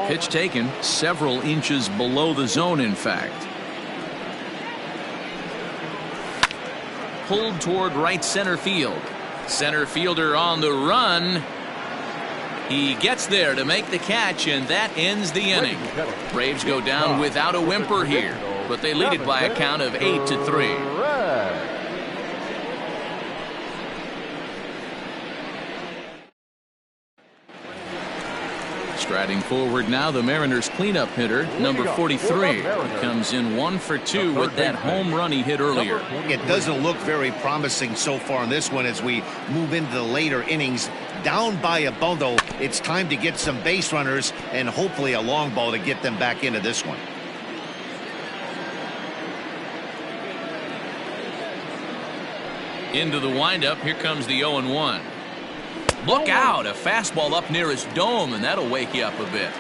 A: Pitch taken several inches below the zone, in fact. Pulled toward right center field. Center fielder on the run. He gets there to make the catch, and that ends the inning. Braves go down without a whimper here, but they lead it by a count of 8-3. Striding forward now, the Mariners cleanup hitter, number 43. He comes in 1 for 2 with that home run he hit earlier.
B: It doesn't look very promising so far in this one as we move into the later innings. Down by a bundle, it's time to get some base runners and hopefully a long ball to get them back into this one.
A: Into the windup, here comes the 0-1. Look out, a fastball up near his dome, and that'll wake you up a bit.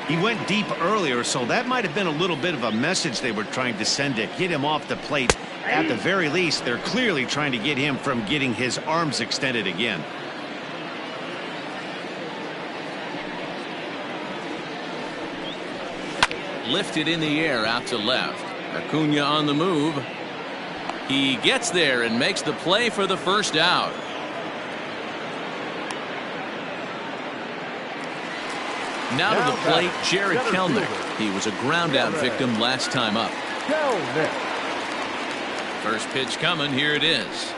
B: He went deep earlier, so that might have been a little bit of a message they were trying to send to get him off the plate. At the very least, they're clearly trying to get him from getting his arms extended again.
A: Lifted in the air out to left. Acuna on the move. He gets there and makes the play for the first out. Now to the plate, Jared Kelnick. He was a ground-out victim last time up. First pitch coming. Here it is.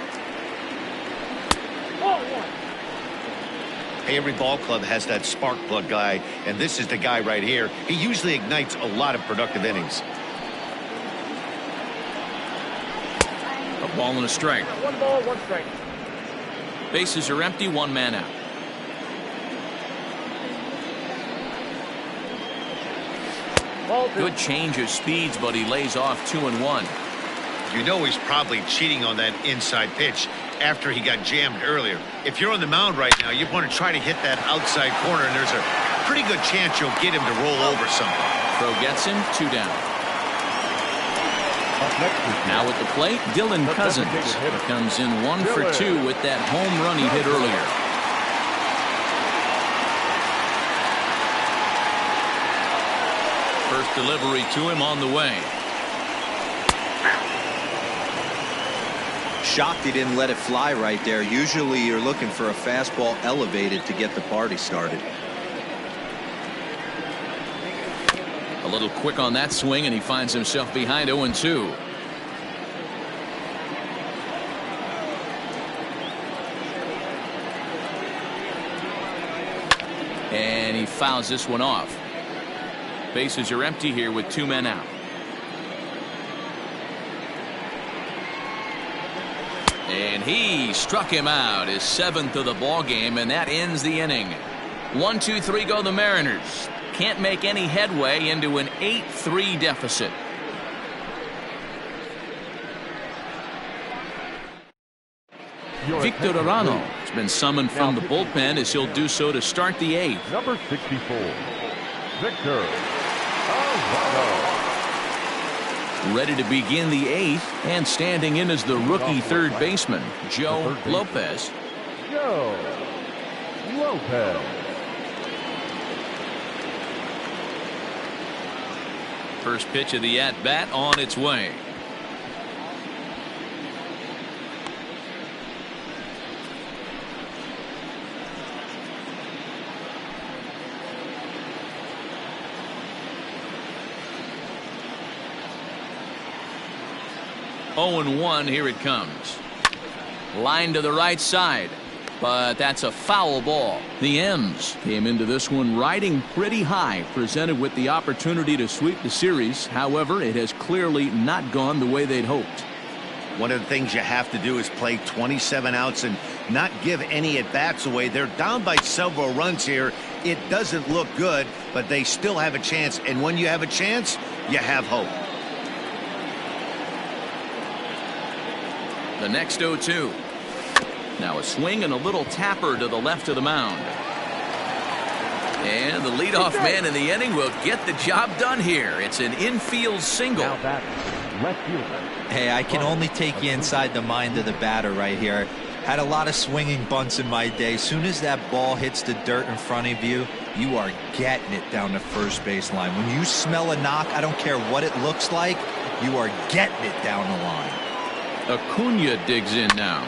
B: Every ball club has that spark plug guy, and this is the guy right here. He usually ignites a lot of productive innings.
A: A ball and a strike.
D: 1 ball, 1 strike.
A: Bases are empty, 1 man out. Good change of speeds, but he lays off 2-1.
B: You know he's probably cheating on that inside pitch after he got jammed earlier. If you're on the mound right now, you want to try to hit that outside corner, and there's a pretty good chance you'll get him to roll over something.
A: Throw gets him, 2 down. Now at the plate, Dylan Cousins. He comes in 1 for 2 with that home run he hit earlier. First delivery to him on the way.
C: Shocked he didn't let it fly right there. Usually you're looking for a fastball elevated to get the party started.
A: A little quick on that swing, and he finds himself behind 0-2. And he fouls this one off. Bases are empty here with 2 men out. And he struck him out, his 7th of the ball game, and that ends the inning. 1-2-3 go the Mariners. Can't make any headway into an 8-3 deficit. Victor Arano has been summoned from the bullpen as he'll do so to start the 8th.
E: Number 64, Victor Arano.
A: Ready to begin the 8th, and standing in as the rookie third baseman, Joe Lopez.
E: Joe Lopez.
A: First pitch of the at-bat on its way. (0-1). Here it comes. Line to the right side, but that's a foul ball. The M's came into this one riding pretty high, presented with the opportunity to sweep the series. However, it has clearly not gone the way they'd hoped.
B: One of the things you have to do is play 27 outs and not give any at-bats away. They're down by several runs here. It doesn't look good, but they still have a chance. And when you have a chance, you have hope.
A: The next 0-2. Now a swing and a little tapper to the left of the mound. And the leadoff man in the inning will get the job done here. It's an infield single.
E: Now that's left fielder.
C: Hey, I can only take you inside the mind of the batter right here. Had a lot of swinging bunts in my day. Soon as that ball hits the dirt in front of you, you are getting it down the first base line. When you smell a knock, I don't care what it looks like, you are getting it down the line.
A: Acuna digs in now.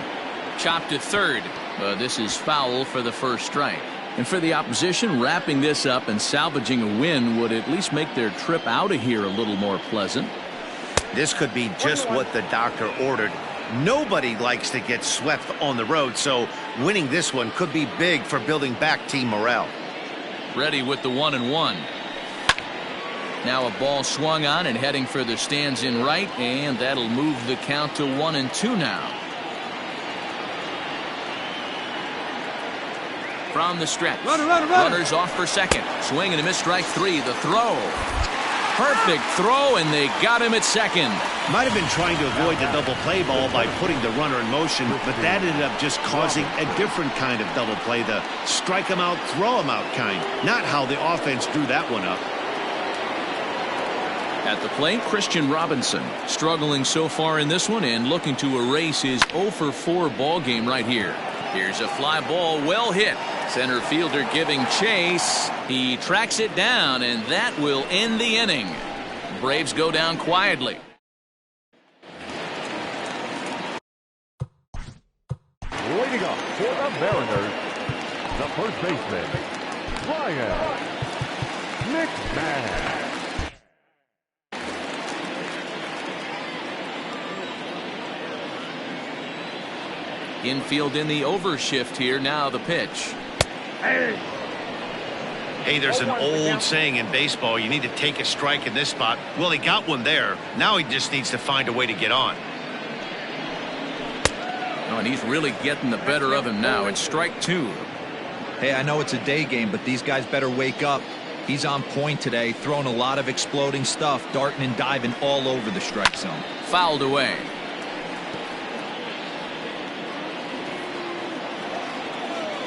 A: Chopped to third, but this is foul for the first strike. And for the opposition, wrapping this up and salvaging a win would at least make their trip out of here a little more pleasant.
B: This could be just what the doctor ordered. Nobody likes to get swept on the road, so winning this one could be big for building back team morale.
A: Ready with the 1-1. Now a ball swung on and heading for the stands in right, and that'll move the count to 1-2 now. From the stretch. Runners off for second. Swing and a miss, strike 3. The throw. Perfect throw, and they got him at second.
B: Might have been trying to avoid the double play ball by putting the runner in motion, but that ended up just causing a different kind of double play, the strike him out, throw him out kind. Not how the offense drew that one up.
A: At the plate, Christian Robinson struggling so far in this one and looking to erase his 0-for-4 ball game right here. Here's a fly ball, well hit. Center fielder giving chase. He tracks it down, and that will end the inning. Braves go down quietly.
E: Leading up for the Mariners, the first baseman, Ryan McMahon.
A: Infield in the overshift here. Now the pitch.
B: Hey, there's an old saying in baseball, you need to take a strike in this spot. Well, he got one there. Now he just needs to find a way to get on.
A: Oh, and he's really getting the better of him now. It's strike 2.
C: Hey, I know it's a day game, but these guys better wake up. He's on point today, throwing a lot of exploding stuff, darting and diving all over the strike zone.
A: Fouled away.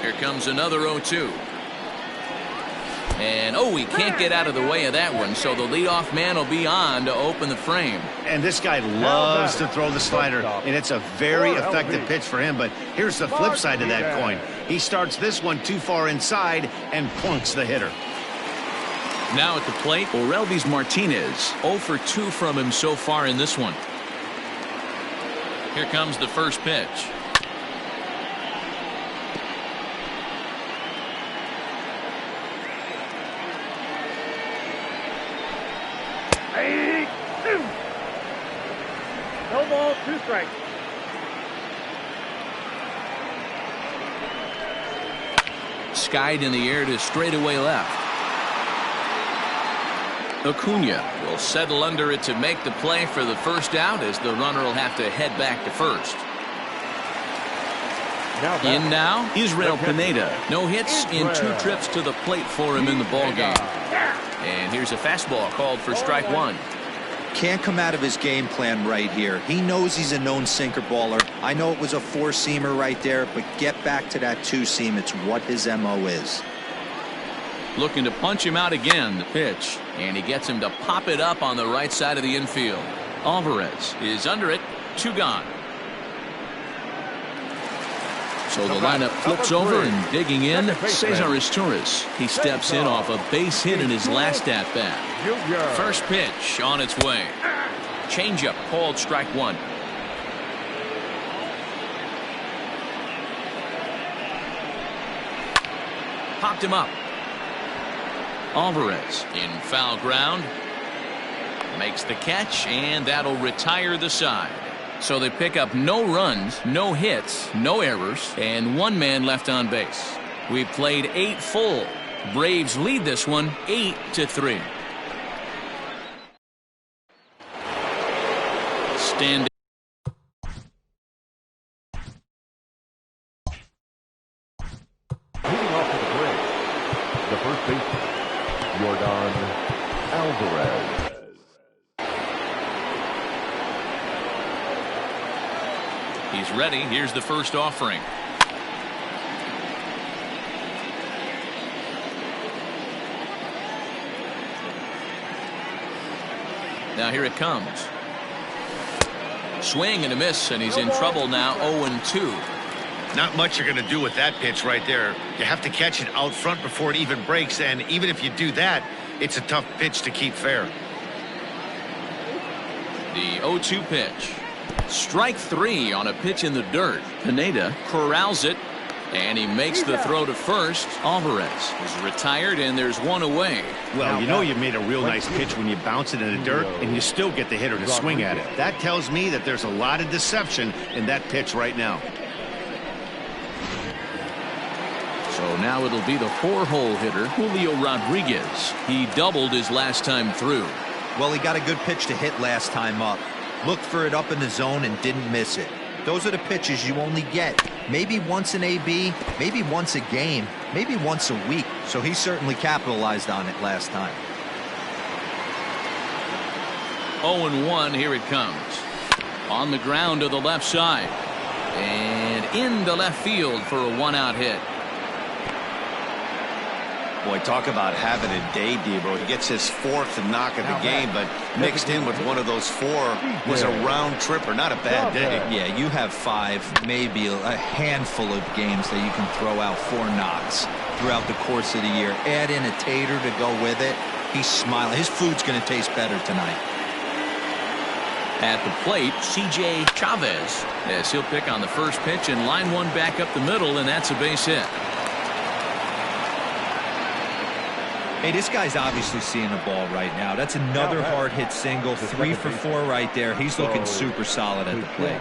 A: Here comes another 0-2. And, he can't get out of the way of that one, so the leadoff man will be on to open the frame.
B: And this guy loves to throw the slider, and it's a very effective pitch for him. But here's the flip side of that coin. He starts this one too far inside and plunks the hitter.
A: Now at the plate, Orelvis Martinez. 0-for-2 from him so far in this one. Here comes the first pitch.
D: No ball, 2 strikes.
A: Skied in the air to straightaway left. Acuna will settle under it to make the play for the first out, as the runner will have to head back to first. In now, Israel Pineda. No hits in 2 trips to the plate for him in the ballgame. And here's a fastball called for strike 1.
C: Can't come out of his game plan right here. He knows he's a known sinker baller. I know it was a four-seamer right there, but get back to that two-seam. It's what his MO is.
A: Looking to punch him out again, the pitch. And he gets him to pop it up on the right side of the infield. Alvarez is under it. 2 gone. So the lineup flips over and digging in, Cesar Izturis. He steps in off a base hit in his last at-bat. First pitch on its way. Changeup called strike 1. Popped him up. Alvarez in foul ground. Makes the catch, and that'll retire the side. So they pick up no runs, no hits, no errors, and 1 man left on base. We've played 8 full. Braves lead this one 8-3. Standing.
E: Moving off to the plate, the first baseman, Yordan Alvarez.
A: He's ready. Here's the first offering. Now here it comes. Swing and a miss, and he's in trouble now. 0-2.
B: Not much you're going to do with that pitch right there. You have to catch it out front before it even breaks, and even if you do that, it's a tough pitch to keep fair.
A: The 0-2 pitch. Strike 3 on a pitch in the dirt. Pineda corrals it, and he makes the throw to first. Alvarez is retired, and there's 1 away.
B: Well, you know you made a real nice pitch when you bounce it in the dirt, and you still get the hitter to swing at it. That tells me that there's a lot of deception in that pitch right now.
A: So now it'll be the 4-hole hitter, Julio Rodriguez. He doubled his last time through.
C: Well, he got a good pitch to hit last time up. Looked for it up in the zone and didn't miss it. Those are the pitches you only get maybe once in AB, maybe once a game, maybe once a week. So he certainly capitalized on it last time.
A: 0-1. Here it comes. On the ground to the left side. And into left field for a 1-out hit.
B: Boy, talk about having a day, Debo. He gets his 4th knock of the game, but mixed in with one of those 4 was a round tripper. Not a bad day.
C: Yeah, you have 5, maybe a handful of games that you can throw out 4 knocks throughout the course of the year. Add in a tater to go with it. He's smiling. His food's going to taste better tonight.
A: At the plate, C.J. Chavez, as he'll pick on the first pitch and line 1 back up the middle, and that's a base hit.
C: Hey, this guy's obviously seeing the ball right now. That's another hard hit single. 3 for 4 right there. He's looking super solid at the plate.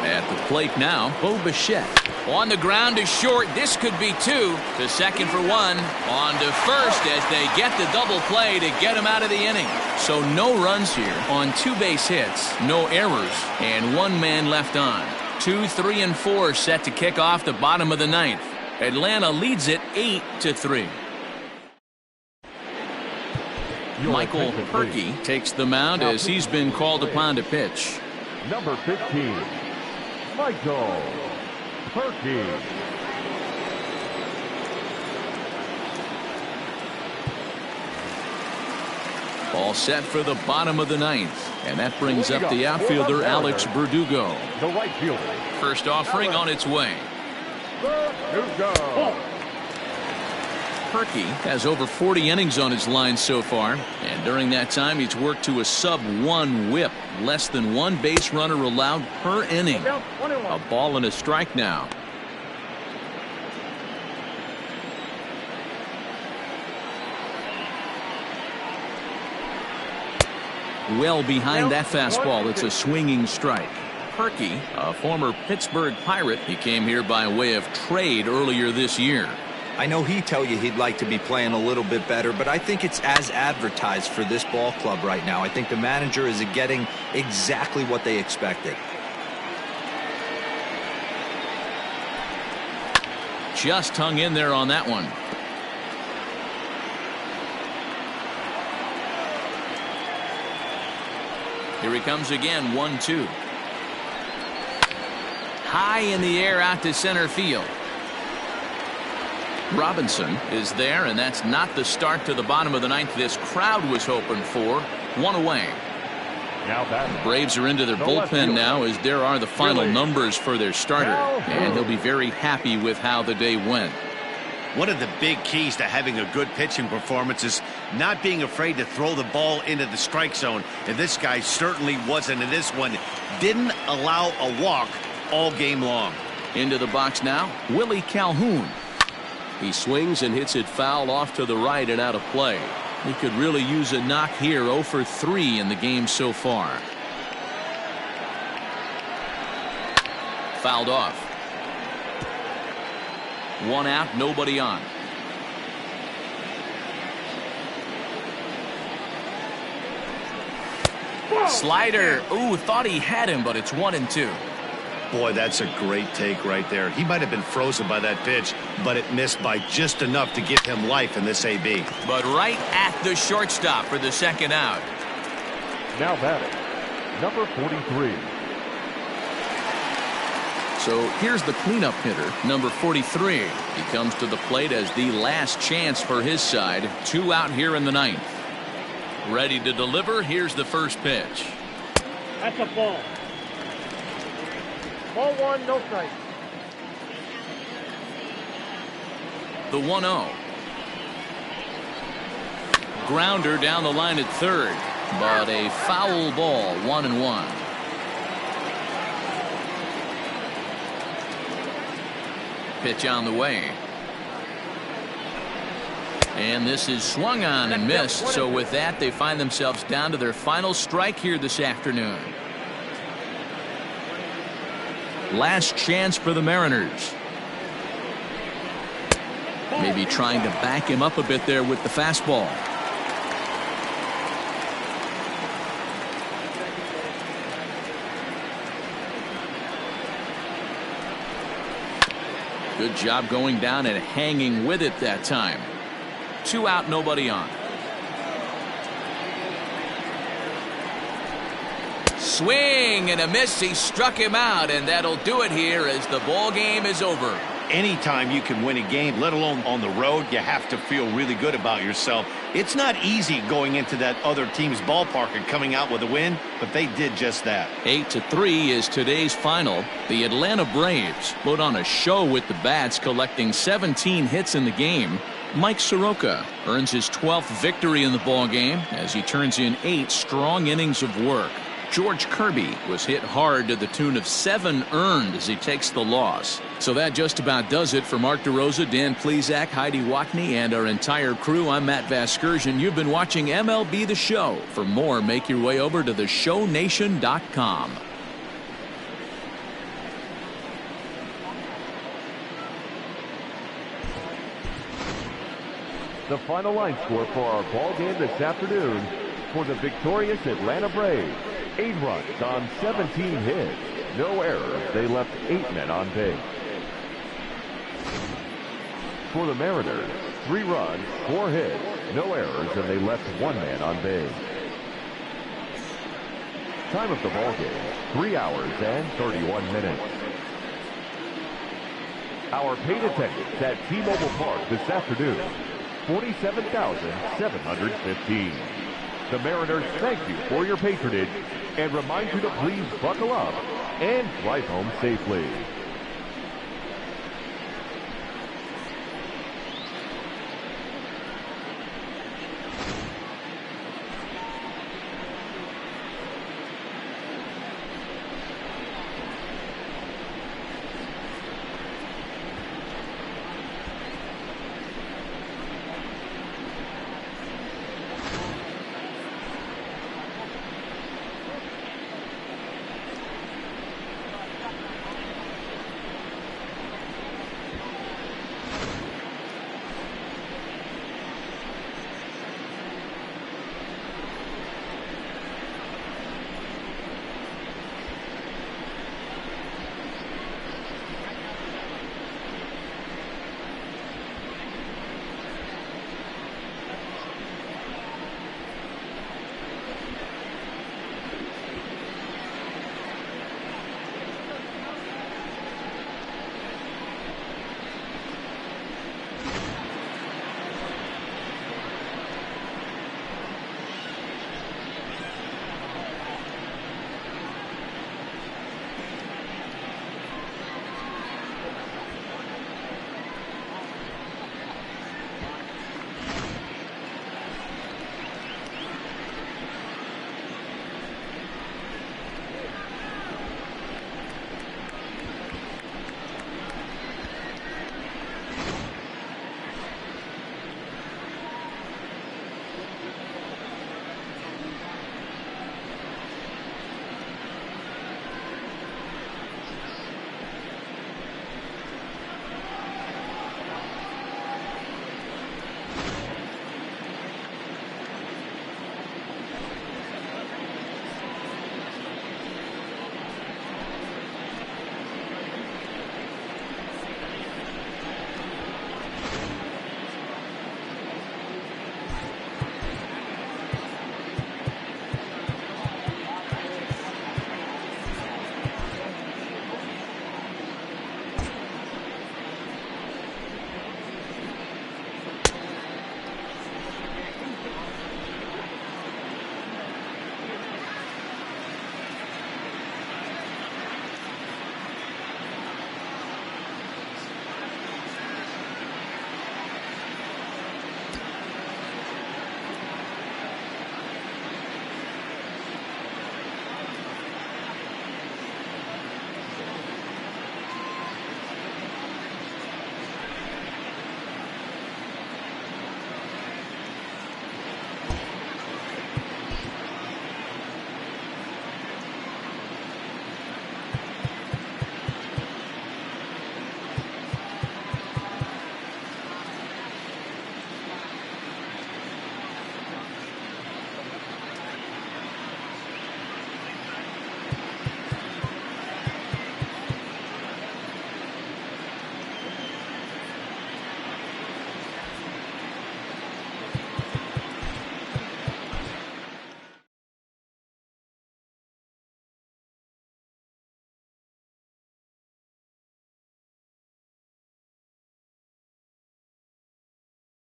A: At the plate now, Bo Bichette. On the ground is short. This could be 2. To second for 1. On to first as they get the double play to get him out of the inning. So no runs here on 2 base hits, no errors, and 1 man left on. 2, 3, and 4 set to kick off the bottom of the 9th. Atlanta leads it 8-3. Michael Kirby takes the mound as he's been called upon to pitch.
E: Number 15, Michael Kirby.
A: All set for the bottom of the 9th. And that brings up the outfielder, Alex Verdugo.
E: The right fielder.
A: First offering on its way.
E: Verdugo.
A: Kirby has over 40 innings on his line so far. And during that time, he's worked to a sub-1 whip. Less than 1 base runner allowed per inning. A ball and a strike now. Well behind that fastball. It's a swinging strike. Kirby, a former Pittsburgh Pirate, he came here by way of trade earlier this year.
C: I know he'd tell you he'd like to be playing a little bit better, but I think it's as advertised for this ball club right now. I think the manager is getting exactly what they expected.
A: Just hung in there on that one. Here he comes again, 1-2. High in the air out to center field. Robinson is there, and that's not the start to the bottom of the ninth this crowd was hoping for. One away.
E: Now
A: the Braves are into their bullpen now, as there are the final numbers for their starter, and he'll be very happy with how the day went.
B: One of the big keys to having a good pitching performance is not being afraid to throw the ball into the strike zone, and this guy certainly wasn't in this one. Didn't allow a walk all game long.
A: Into the box now, Willie Calhoun. He swings and hits it foul off to the right and out of play. He could really use a knock here. 0 for 3 in the game so far. Fouled off. One out, nobody on. Slider. Ooh, thought he had him, but it's 1-2.
B: Boy, that's a great take right there. He might have been frozen by that pitch, but it missed by just enough to give him life in this AB.
A: But right at the shortstop for the second out.
E: Now batting, number 43.
A: So here's the cleanup hitter, number 43. He comes to the plate as the last chance for his side. 2 out here in the ninth. Ready to deliver. Here's the first pitch.
D: That's a ball. Ball 1, no strike.
A: The 1-0. Grounder down the line at third, but a foul ball. 1-1. Pitch on the way. And this is swung on and missed. So with that, they find themselves down to their final strike here this afternoon. Last chance for the Mariners. Maybe trying to back him up a bit there with the fastball. Good job going down and hanging with it that time. 2 out, nobody on. Swing and a miss. He struck him out, and that'll do it here as the ball game is over.
B: Anytime you can win a game, let alone on the road, you have to feel really good about yourself. It's not easy going into that other team's ballpark and coming out with a win, but they did just that.
A: 8-3 is today's final. The Atlanta Braves put on a show with the bats, collecting 17 hits in the game. Mike Soroka earns his 12th victory in the ball game as he turns in 8 strong innings of work. George Kirby was hit hard to the tune of 7 earned as he takes the loss. So that just about does it for Mark DeRosa, Dan Plesac, Heidi Watney, and our entire crew. I'm Matt Vasgersian. You've been watching MLB The Show. For more, make your way over to theshownation.com.
E: The final line score for our ball game this afternoon for the victorious Atlanta Braves. 8 runs on 17 hits. No errors. They left 8 men on base. For the Mariners, 3 runs, 4 hits, no errors, and they left 1 man on base. Time of the ball game, 3 hours and 31 minutes. Our paid attendance at T-Mobile Park this afternoon, 47,715. The Mariners thank you for your patronage and remind you to please buckle up and drive home safely.